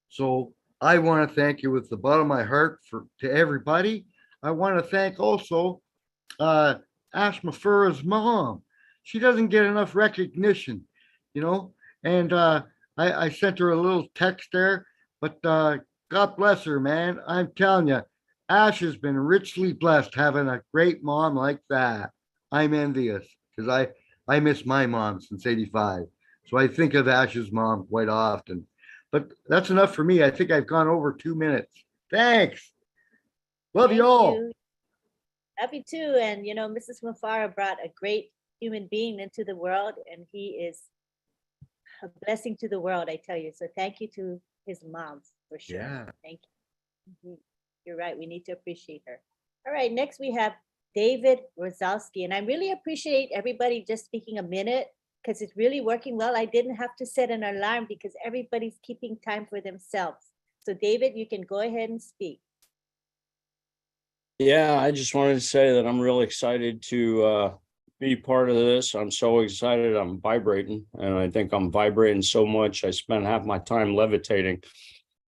So I want to thank you with the bottom of my heart to everybody. I want to thank also Ash Mafura's mom. She doesn't get enough recognition, you know, and I sent her a little text there, but God bless her, man. I'm telling you, Ash has been richly blessed having a great mom like that. I'm envious because I miss my mom since '85. So I think of Ash's mom quite often. But that's enough for me. I think I've gone over 2 minutes. Thanks. Love you all. Love you too. And you know, Mrs. Mufara brought a great human being into the world, and he is a blessing to the world, I tell you. So thank you to his mom for sure. Yeah. Thank you. You're right. We need to appreciate her. All right. Next, we have David Rosowski. And I really appreciate everybody just speaking a minute. because it's really working well. I didn't have to set an alarm because everybody's keeping time for themselves. So David, you can go ahead and speak. Yeah, I just wanted to say that I'm really excited to be part of this. I'm so excited. I'm vibrating, and I think I'm vibrating so much. I spent half my time levitating.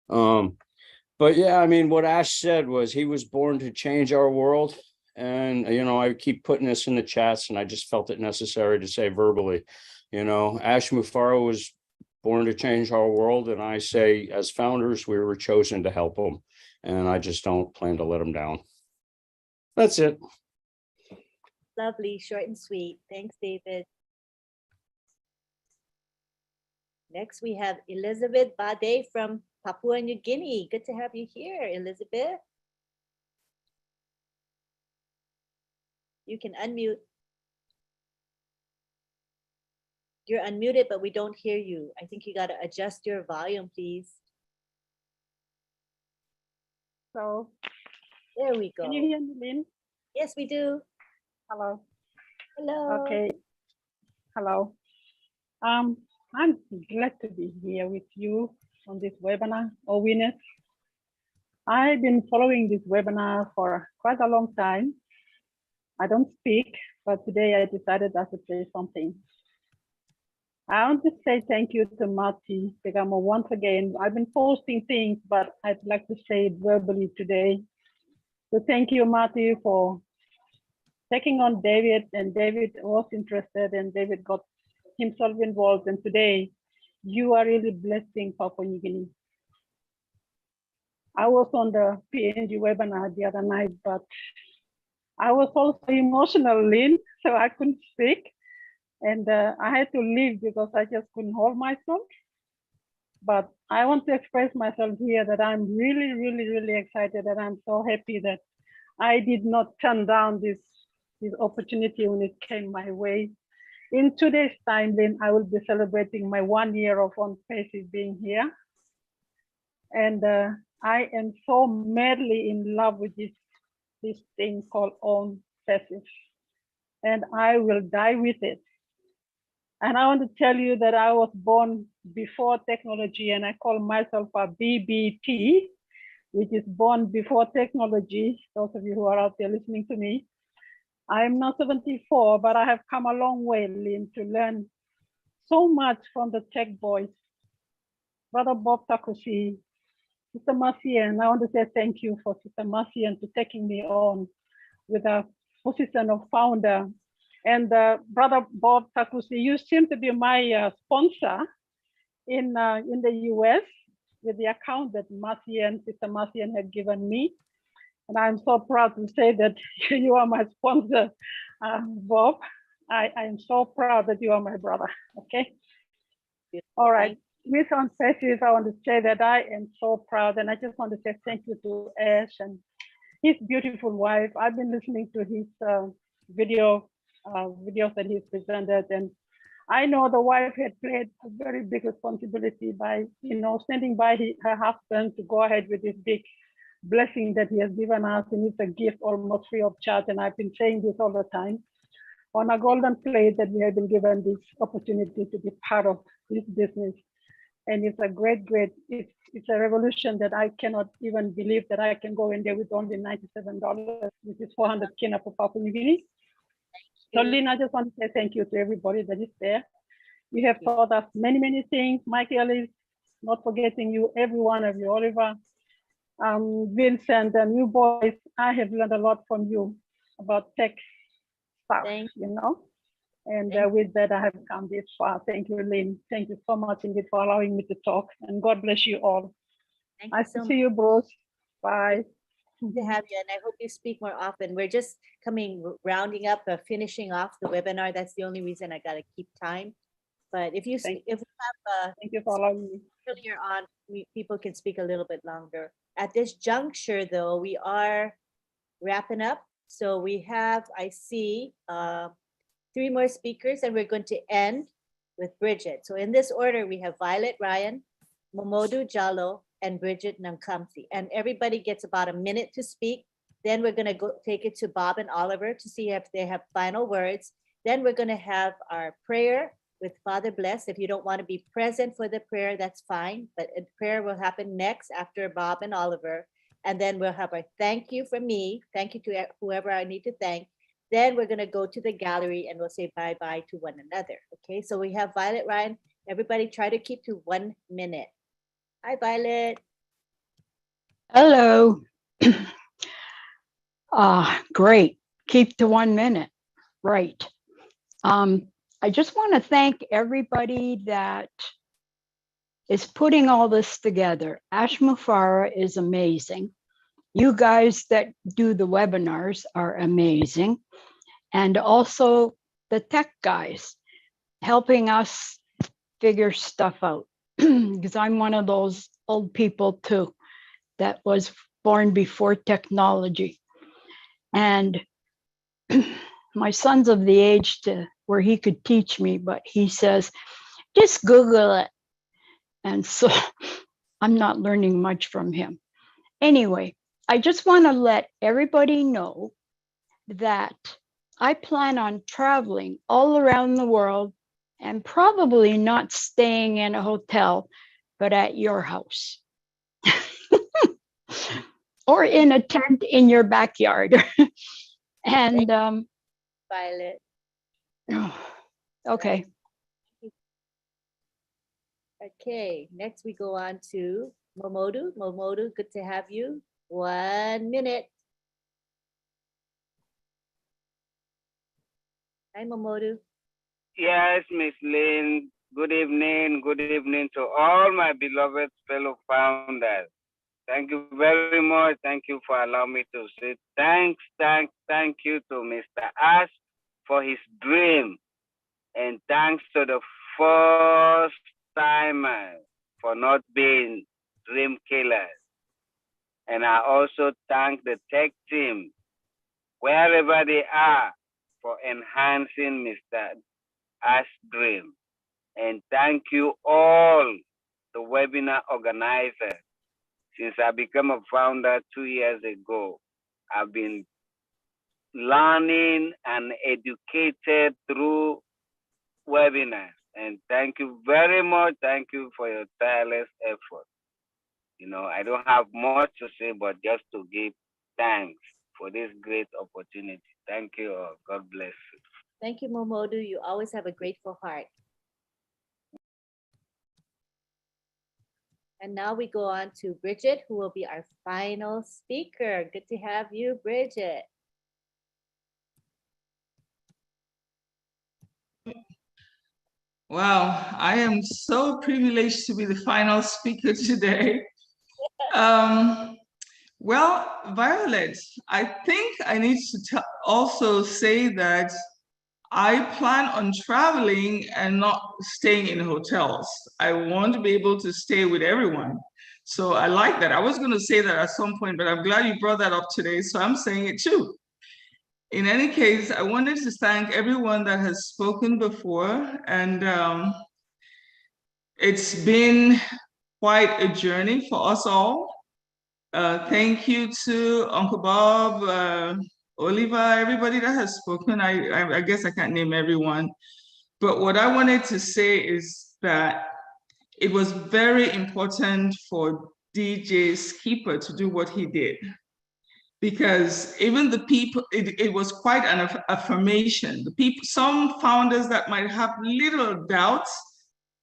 But yeah, I mean, what Ash said was he was born to change our world. And, I keep putting this in the chats, and I just felt it necessary to say verbally, Ash Mufaro was born to change our world. And I say, as founders, we were chosen to help him. And I just don't plan to let him down. That's it. Lovely, short and sweet. Thanks, David. Next, we have Elizabeth Bade from Papua New Guinea. Good to have you here, Elizabeth. You can unmute. You're unmuted, but we don't hear you. I think you got to adjust your volume, please. So, there we go. Can you hear me, Lynn? Yes, we do. Hello. Hello. Okay. Hello. I'm glad to be here with you on this webinar, OWINNERS. I've been following this webinar for quite a long time. I don't speak, but today I decided I should say something. I want to say thank you to Marty Pegamo once again. I've been posting things, but I'd like to say it verbally today. So thank you, Marty, for taking on David, and David was interested, and David got himself involved. And today, you are really blessing Papua New Guinea. I was on the PNG webinar the other night, but I was also emotional, Lynn, so I couldn't speak. And I had to leave because I just couldn't hold myself. But I want to express myself here that I'm really, really, really excited, and I'm so happy that I did not turn down this opportunity when it came my way. In today's time, then I will be celebrating my 1 year of On Passive being here. And I am so madly in love with this thing called On Passive. And I will die with it. And I want to tell you that I was born before technology, and I call myself a BBT, which is born before technology. Those of you who are out there listening to me, I'm now 74, but I have come a long way, Lynn, to learn so much from the tech boys. Brother Bob Takushi, Sister Marcian, I want to say thank you for Sister Marcian to taking me on with a position of founder. And Brother Bob Takushi, you seem to be my sponsor in the US with the account that Sister Marcian had given me. And I'm so proud to say that you are my sponsor, Bob. I am so proud that you are my brother, okay? All right, with On Passive, I want to say that I am so proud, and I just want to say thank you to Ash and his beautiful wife. I've been listening to his videos that he's presented, and I know the wife had played a very big responsibility by, standing by her husband to go ahead with this big blessing that he has given us, and it's a gift almost free of charge. And I've been saying this all the time, on a golden plate that we have been given this opportunity to be part of this business. And it's a great, it's a revolution that I cannot even believe that I can go in there with only $97, which is 400 kina for Papua New Guinea. So Lynn, I just want to say thank you to everybody that is there. You have taught us many, many things. Mike Ellis, not forgetting you, every one of you, Oliver, Vincent, and you boys. I have learned a lot from you about tech stuff, And with that, I have come this far. Thank you, Lynn. Thank you so much indeed for allowing me to talk. And God bless you all. Nice to see you, Bruce. Bye. To have you, and I hope you speak more often. We're just rounding up, finishing off the webinar. That's the only reason I got to keep time. But if we have thank you for allowing me. Earlier on, people can speak a little bit longer. At this juncture, though, we are wrapping up. So we have, I see, 3 more speakers, and we're going to end with Bridget. So in this order, we have Violet Ryan, Momodu Jallo, and Bridget Nankamsi. And everybody gets about a minute to speak. Then we're going to go take it to Bob and Oliver to see if they have final words. Then we're going to have our prayer with Father Bless. If you don't want to be present for the prayer, that's fine. But prayer will happen next after Bob and Oliver. And then we'll have a thank you from me. Thank you to whoever I need to thank. Then we're going to go to the gallery and we'll say bye-bye to one another. Okay, so we have Violet, Ryan. Everybody try to keep to 1 minute. Hi, Violet. Hello. Great. Keep to 1 minute. Right. I just want to thank everybody that is putting all this together. Ash Mufara is amazing. You guys that do the webinars are amazing. And also the tech guys helping us figure stuff out. Because I'm one of those old people too, that was born before technology. And my son's of the age to where he could teach me, but he says, just Google it. And so I'm not learning much from him. Anyway, I just want to let everybody know that I plan on traveling all around the world and probably not staying in a hotel, but at your house or in a tent in your backyard. And Violet. Okay. Okay, next we go on to Momodu. Momodu, good to have you. 1 minute. Hi, Momodu. Yes, Miss Lynn. Good evening. Good evening to all my beloved fellow founders. Thank you very much. Thank you for allowing me to say thank you to Mr. Ash for his dream. And thanks to the first timers for not being dream killers. And I also thank the tech team, wherever they are, for enhancing Mr. Ash's dream. And thank you all, the webinar organizers. Since I became a founder 2 years ago, I've been learning and educated through webinars. And thank you very much. Thank you for your tireless effort. You know, I don't have much to say, but just to give thanks for this great opportunity. Thank you all. God bless you. Thank you, Momodu. You always have a grateful heart. And now we go on to Bridget, who will be our final speaker. Good to have you, Bridget. Wow, I am so privileged to be the final speaker today. Well, Violet, I think I need to also say that I plan on traveling and not staying in hotels. I want to be able to stay with everyone. So I like that. I was going to say that at some point, but I'm glad you brought that up today. So I'm saying it too. In any case, I wanted to thank everyone that has spoken before. And it's been quite a journey for us all. Thank you to Uncle Bob, Oliver, everybody that has spoken. I guess I can't name everyone. But what I wanted to say is that it was very important for DJ Skipper to do what he did. Because even the people, it was quite an affirmation. The people, some founders that might have little doubts,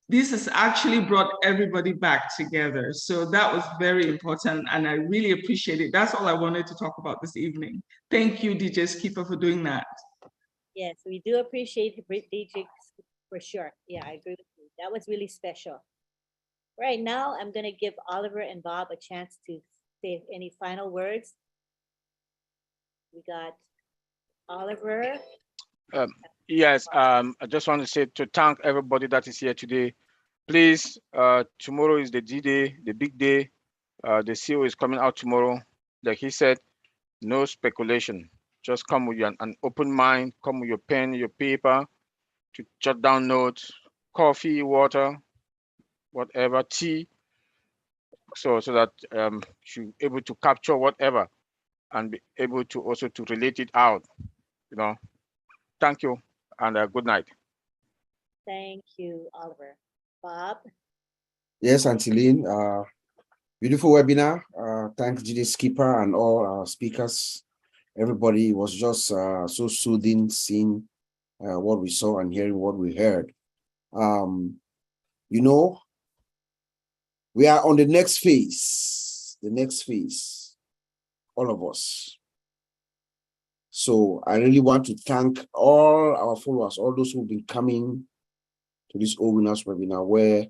this has actually brought everybody back together. So that was very important and I really appreciate it. That's all I wanted to talk about this evening. Thank you, DJ Skipper, for doing that. Yes, we do appreciate DJ for sure. Yeah, I agree with you. That was really special. Right now, I'm going to give Oliver and Bob a chance to say any final words. We got Oliver. Yes, I just want to say to thank everybody that is here today. Please, tomorrow is the D-Day, the big day. The CEO is coming out tomorrow. Like he said, no speculation. Just come with an open mind, come with your pen, your paper to jot down notes, coffee, water, whatever, tea, so that you're able to capture whatever and be able to also to relate it out. You know, thank you and good night. Thank you, Oliver. Bob? Yes, Auntie Lynn, beautiful webinar. Thanks, GD Skipper and all our speakers. Everybody was just so soothing, seeing what we saw and hearing what we heard. You know, we are on the next phase, all of us. So I really want to thank all our followers, all those who've been coming to this OWINNERS webinar, where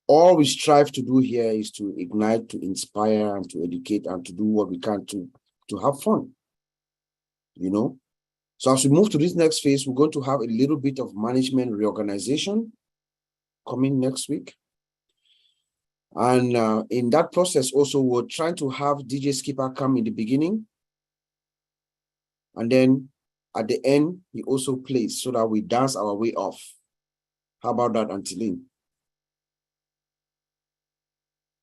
all we strive to do here is to ignite, to inspire, and to educate, and to do what we can to have fun, you know. So as we move to this next phase, we're going to have a little bit of management reorganization coming next week. And in that process also, we're trying to have DJ Skipper come in the beginning. And then at the end, he also plays so that we dance our way off. How about that, Auntie Lynn?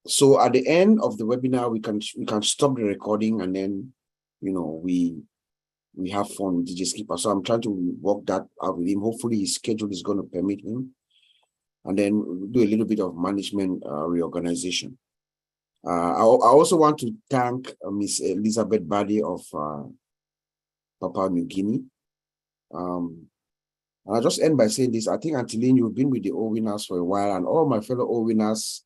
So at the end of the webinar, we can stop the recording, and then, you know, we have fun with DJ Skipper. So I'm trying to work that out with him. Hopefully his schedule is going to permit him. And then we'll do a little bit of management reorganization. I also want to thank Miss Elizabeth Badi of Papua New Guinea. And I'll just end by saying this. I think, Auntie Lynn, you've been with the OWINNERS for a while, and all my fellow OWINNERS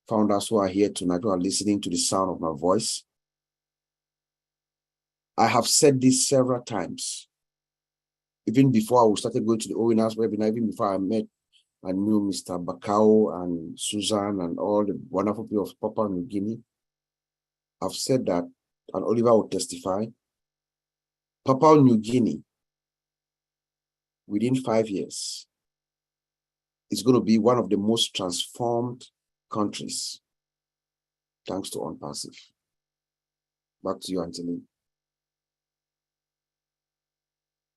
founders who are here tonight, who are listening to the sound of my voice. I have said this several times, even before I started going to the OWINNERS webinar, even before I met and knew Mr. Bakao and Susan and all the wonderful people of Papua New Guinea. I've said that, and Oliver will testify. Papua New Guinea, within 5 years, is going to be one of the most transformed countries, thanks to OnPassive. Back to you, Anthony.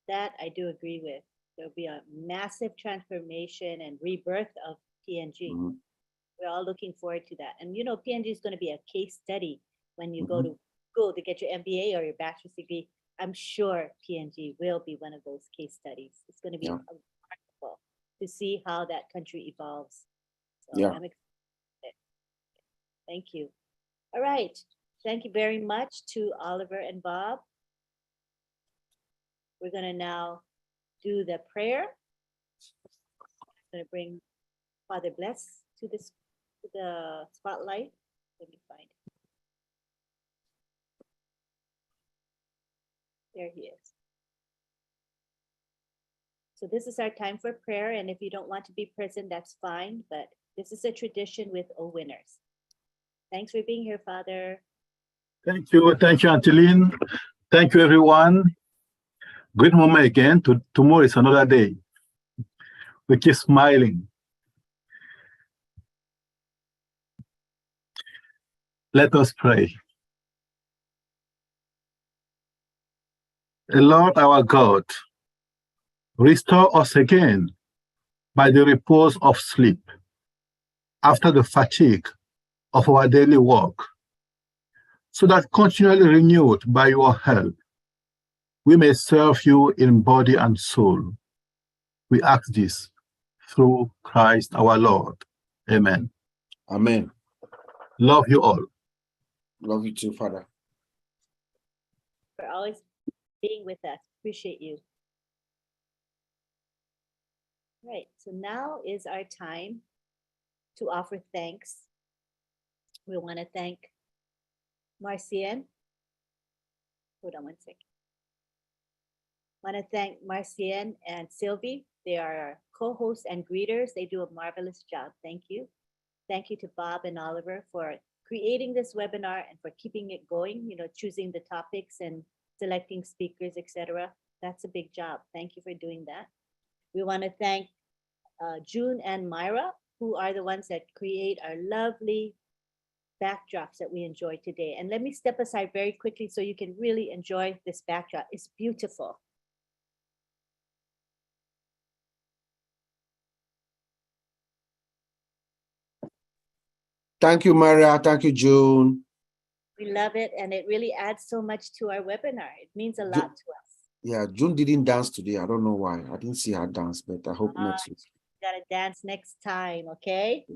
That I do agree with. There'll be a massive transformation and rebirth of PNG. Mm-hmm. We're all looking forward to that. And you know, PNG is going to be a case study when you go to school to get your MBA or your bachelor's degree. I'm sure PNG will be one of those case studies. It's going to be remarkable to see how that country evolves. So I'm excited. Thank you. All right. Thank you very much to Oliver and Bob. We're going to now do the prayer. I'm going to bring Father Bless to the spotlight. Let me find it. There he is. So this is our time for prayer, and if you don't want to be present, that's fine, but this is a tradition with OWINNERS. Thanks for being here, Father. Thank you, Auntie Lynn. Thank you, everyone. Great moment again. Tomorrow is another day. We keep smiling. Let us pray. Lord our God, restore us again by the repose of sleep after the fatigue of our daily work, so that continually renewed by your help, we may serve you in body and soul. We ask this through Christ our Lord. Amen. Amen. Love you all. Love you too, Father. For always being with us. Appreciate you. Right. So now is our time to offer thanks. We want to thank Marcian. Hold on one second. I want to thank Marcian and Sylvie. They are our co-hosts and greeters. They do a marvelous job. Thank you. Thank you to Bob and Oliver for creating this webinar and for keeping it going, you know, choosing the topics and selecting speakers, etc. That's a big job. Thank you for doing that. We want to thank June and Myra, who are the ones that create our lovely backdrops that we enjoy today. And let me step aside very quickly so you can really enjoy this backdrop. It's beautiful. Thank you, Maria. Thank you, June. We love it, and it really adds so much to our webinar. It means a lot to us. Yeah, June didn't dance today. I don't know why. I didn't see her dance, but I hope next week. Gotta dance next time, okay?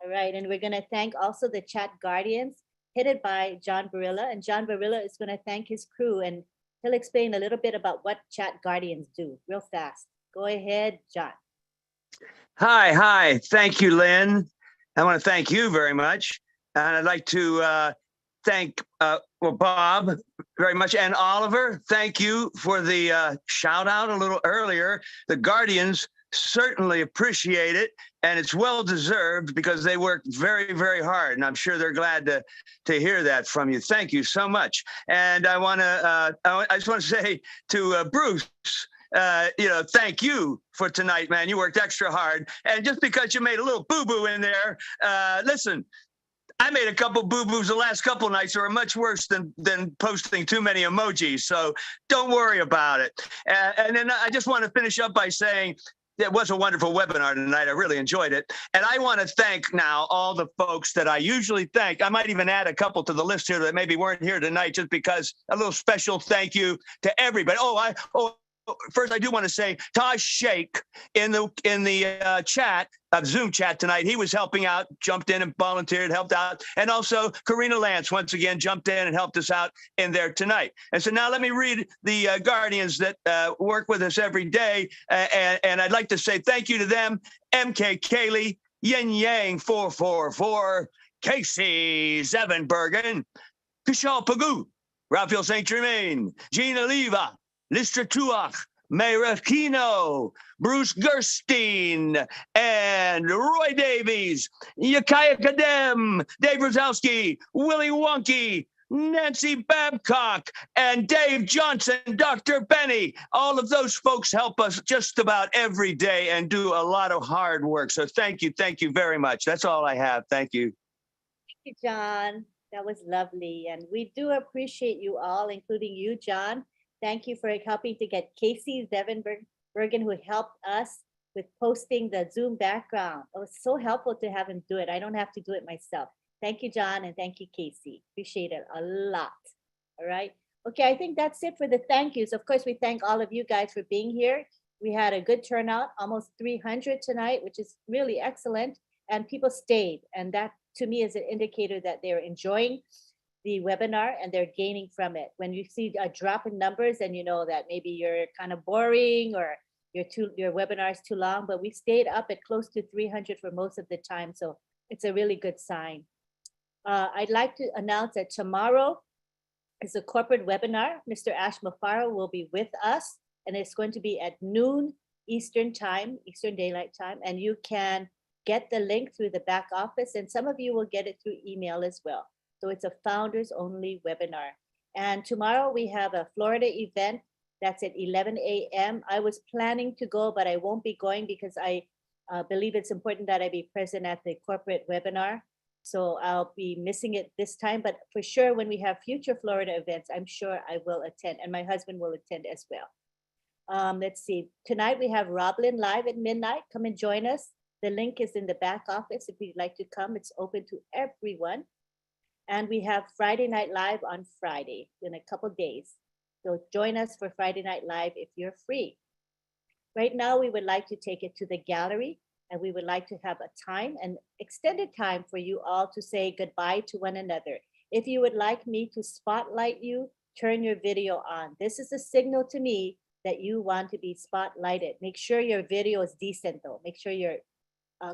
All right, and we're gonna thank also the chat guardians headed by John Barilla, and John Barilla is gonna thank his crew, and he'll explain a little bit about what chat guardians do real fast. Go ahead, John. Hi. Thank you, Lynn. I want to thank you very much. And I'd like to thank Bob very much, and Oliver. Thank you for the shout out a little earlier. The Guardians certainly appreciate it, and it's well deserved because they work very, very hard, and I'm sure they're glad to hear that from you. Thank you so much. And I want to I just want to say to Bruce, thank you for tonight, man. You worked extra hard, and just because you made a little boo-boo in there, listen, I made a couple boo-boos the last couple nights that were much worse than posting too many emojis. So don't worry about it. And then I just want to finish up by saying it was a wonderful webinar tonight. I really enjoyed it. And I want to thank now all the folks that I usually thank. I might even add a couple to the list here that maybe weren't here tonight, just because a little special thank you to everybody. First, I do want to say Taj Sheikh in the chat, Zoom chat tonight. He was helping out, jumped in and volunteered, helped out. And also Karina Lance, once again, jumped in and helped us out in there tonight. And so now let me read the Guardians that work with us every day. And I'd like to say thank you to them. MK Kaylee, Yin Yang 444, Casey Zevenbergen, Kishal Pagoo, Raphael St. Germain, Gina Leva, Listra Tuach, Mayra Kino, Bruce Gerstein, and Roy Davies, Yakaya Kadem, Dave Rosowski, Willie Wonky, Nancy Babcock, and Dave Johnson, Dr. Benny. All of those folks help us just about every day and do a lot of hard work. So thank you very much. That's all I have. Thank you. Thank you, John. That was lovely. And we do appreciate you all, including you, John. Thank you for helping to get Casey Zevenbergen, who helped us with posting the Zoom background. It was so helpful to have him do it. I don't have to do it myself. Thank you, John, and thank you, Casey. Appreciate it a lot. All right. Okay, I think that's it for the thank yous. Of course, we thank all of you guys for being here. We had a good turnout, almost 300 tonight, which is really excellent. And people stayed. And that, to me, is an indicator that they're enjoying the webinar and they're gaining from it. When you see a drop in numbers, and you know that maybe you're kind of boring or your webinar is too long, but we stayed up at close to 300 for most of the time. So it's a really good sign. I'd like to announce that tomorrow is a corporate webinar. Mr. Ash Mafaro will be with us, and it's going to be at noon Eastern time, Eastern Daylight Time. And you can get the link through the back office, and some of you will get it through email as well. So it's a founders only webinar. And tomorrow we have a Florida event that's at 11 a.m. I was planning to go, but I won't be going because I believe it's important that I be present at the corporate webinar. So I'll be missing it this time, but for sure when we have future Florida events, I'm sure I will attend, and my husband will attend as well. Let's see, tonight we have Roblin live at midnight. Come and join us. The link is in the back office. If you'd like to come, it's open to everyone. And we have Friday Night Live on Friday in a couple days. So join us for Friday Night Live if you're free. Right now, we would like to take it to the gallery, and we would like to have a time, an extended time, for you all to say goodbye to one another. If you would like me to spotlight you, turn your video on. This is a signal to me that you want to be spotlighted. Make sure your video is decent though. Make sure your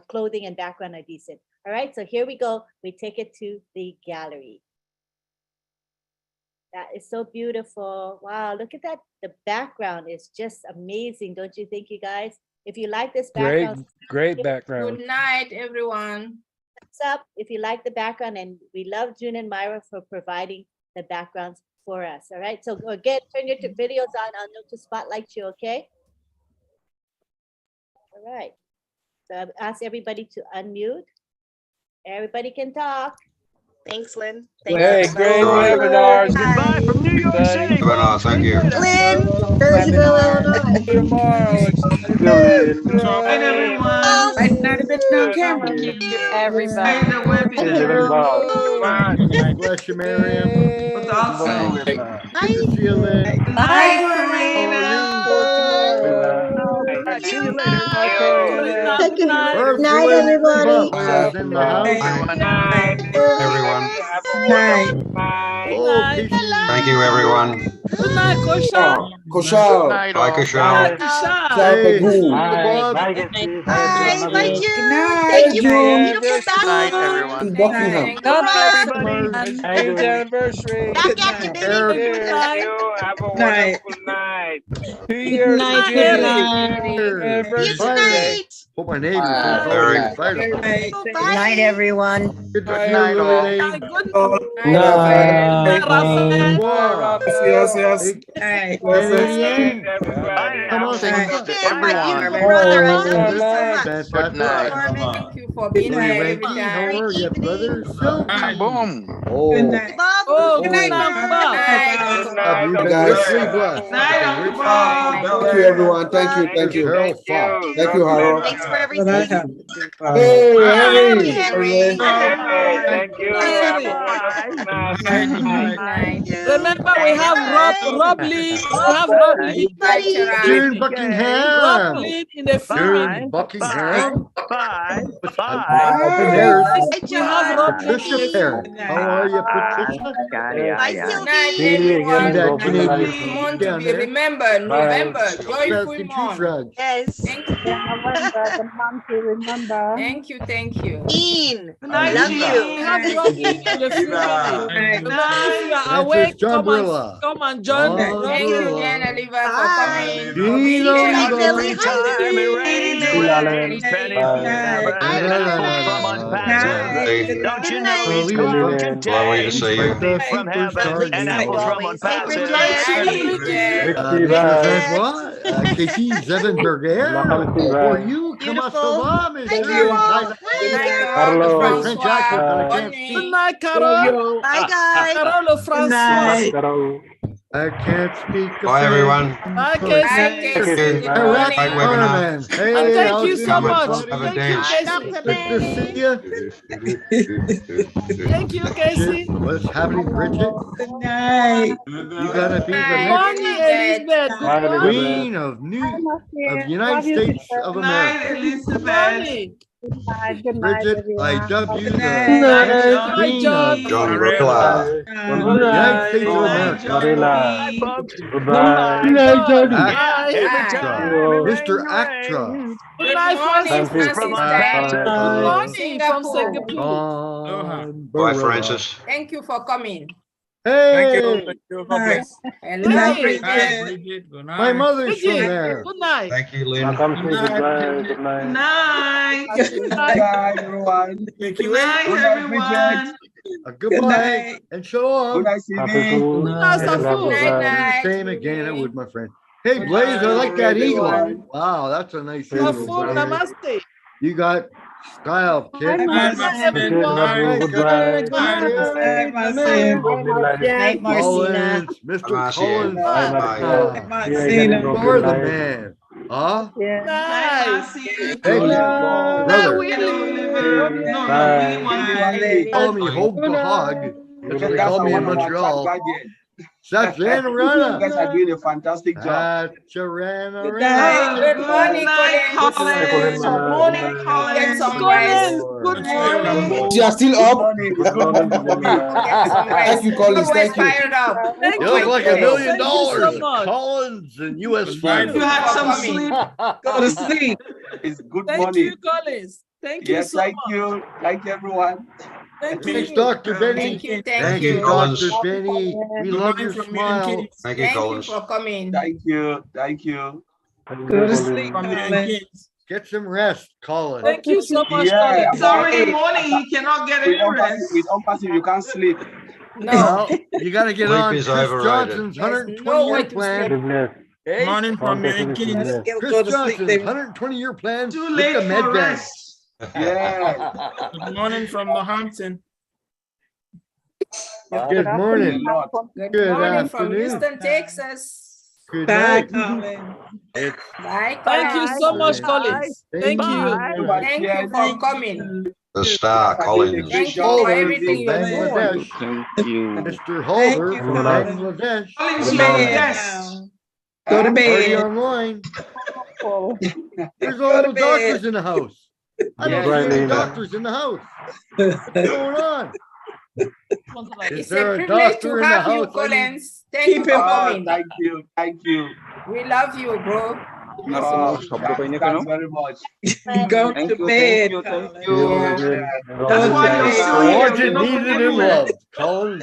clothing and background are decent. All right, so here we go. We take it to the gallery. That is so beautiful. Wow, look at that. The background is just amazing. Don't you think, you guys? If you like this background. Great background. Good night, everyone. What's up? If you like the background, and we love June and Myra for providing the backgrounds for us. All right, so again, turn your videos on. I'll know to spotlight you, okay? All right, so I've asked everybody to unmute. Everybody can talk. Thanks, Lynn. Hey, great webinar. Goodbye from New York City. Thank you. Lynn. Tomorrow. Good night, everyone. Might not have been on camera. Thank you, everybody. God bless you, Miriam. But also, Good to see you, Lynn. Bye. See you later. Good Earth, night, wind, everybody. leave in the house. Everyone. Have a wonderful night. Oh, Casey. Thank you, everyone. Good night, Kosha. Koshal. Bye, Kushal. Hey, Bob. Bob. Bye, June. Hey, Thank you. June. You come back soon. In Buckingham. God bless everybody. 15th anniversary. Back at you, baby. Eric. Thank you. Have a wonderful night. 2 years Night, to June. Eric. Anniversary Bye. today. Hope my neighbors are Eric. excited. Good night, everyone. Good to see you, Lily Lane. Good night, Raphael. Wow. Hey, Canadian. Come on, You, my brother. I love you so much. Fantastic. Thank you for being Louis here every Wanky, how time. are you, brother? Sylvie. Boom. Oh, Oh, good night, Bob. Good night. you've God been guys. bless. richly blessed. Thank you, everyone. Thank you. Thank you. Harold Fox. Thank you, Harold. Thanks for everything. Hey, Henry. Henry. Hey, thank you. Have a wonderful night. Remember, we have Rob Lee. We have Rob Lee. June Buckingham. Rob Lee in a few June minutes. Buckingham. Bye. There's We have Rob Lee in a Patricia few Perry. minutes. How are you, Patricia? Bye, Good Sylvie. night, See everyone. that Canadian Happy month to down be there? remembered. November, joyful Basket tree month. frogs. Yes. Thank you. Thank you. Thank you. Dean. night, Love We you. have Rob Lee in a few minutes. Remember, if you are Francis awake, John come Brilla. and join John Rob Thank you, Brilla. Jan Oliver, for Bye. coming. For Dean being Good here. night, Billy. Oliver. Hi, Billy. Penny, never Da, da, da, da, from da. unpassive. Don't Good you know night. each Lily cup Lane. Lovely to contains see you. Like the from superstar heaven and you apples are. from Hey, unpassive. Bridget. Mr. Bridget. Francois, Katie Zevenberger, for you, comment ça Beautiful. va, Hi, Mr. Carol. Good night, That's Carol. my Francois. French accent that I Bonne can't nuit. Good speak. night, Carol. Bye, guys. Carol Francois. I can't speak the Bye, everyone. Bye, Bye, Casey. Casey. Good Iraq Bye, morning. webinar. Carmen. And Hey, thank how's you it so going, much. Have a buddy? Thank you, dance. Casey. Good to see you. Thank you, Casey. What's happening, Bridget? Good night. You gotta be the Good next Morning, Elizabeth. Elizabeth. Good morning. Queen of the United States of America. Good morning. Bridget, I dub you Good the night. next Good night, Queen John. of John the Brilla. United States of America. Bye, folks. Good night, John. Bye. Every Actra, time it Mr. rains, Actra. Good Good night, morning, Francis. from Francis unpassive. Good morning from Singapore. Singapore. John Bye, Barilla. Francis. Thank you for coming. Hey, Hello, Bridget. Bridget. my mother's from Bridget. there. Good night. Thank you, Lynn. Good night. Good night. everyone. Good night, everyone. Goodbye and shalom. Good night, Good night, Safu. Night, Do the night. same again, I would, my friend. Hey, Blaze, I like that eagle. Wow, that's a nice eagle. Safu, Blaze. namaste. You got style, kid. Good night, everyone. Good Night, Marcina. Collins, Mr. Bye, Collins. Bye. You're the man. Huh? Nice. Thank you, Good brother. Willie. Call me Hope the Hog. That's what they call me in Montreal. Satcharana. You guys are doing a fantastic job. Satcharana. Good morning, Collins. Good morning, Get some Collins, rest. good morning. You are still up? Get some rest. Thank you, Collins. Always Thank you. fired up. Thank You you, look like $1 Collins. million. Thank you so much. Collins and U.S. You funds. had some Coming. sleep. Go to sleep. It's good Thank morning. you, Collins. Thank you Yes, so thank much. you. Thank you, everyone. Thank Thanks, you. Dr. Benny. Thank you. Thank Thank you, you. Collins. Dr. Benny. We love your smile. Thank you, Thank you Collins. for coming. Thank you. Thank you. Go to sleep, Collins. Get some rest, Colin. Thank you so much, Yeah, Collins. it's already morning. You cannot get any rest. With unpassive, you can't sleep. No. Well, you got to get Sleep on is Chris overrated. Johnson's There's 120 no year way to plan. sleep. Hey, Morning from Americans. Chris Johnson's 120 year plan Too with late the for med bag. rest. Yeah. Good morning from Northampton. Good morning. Good Good morning from afternoon. Houston, Texas. Good Bye, night. Colin. It's Bye, Thank you so much, Collins. Collins. Thank you. Thank you for coming. The star, Collins. Thank you for Holder everything from you're doing. Bangladesh. Thank you. Mr. Holder from Bangladesh. Collins, yes. Go to Party bed. online. Oh, There's Go no to bed. doctors in the house. I don't see any Lena. doctors in the house. What's going on? Is It's there a a privilege doctor to in the have you, house? I need- Collins. Thank you for coming. Thank you. Thank you. We love you, bro. Thanks very much. Go to bed. Thank Yeah. you. That's why you're I still want here. you needed and loved. Colin,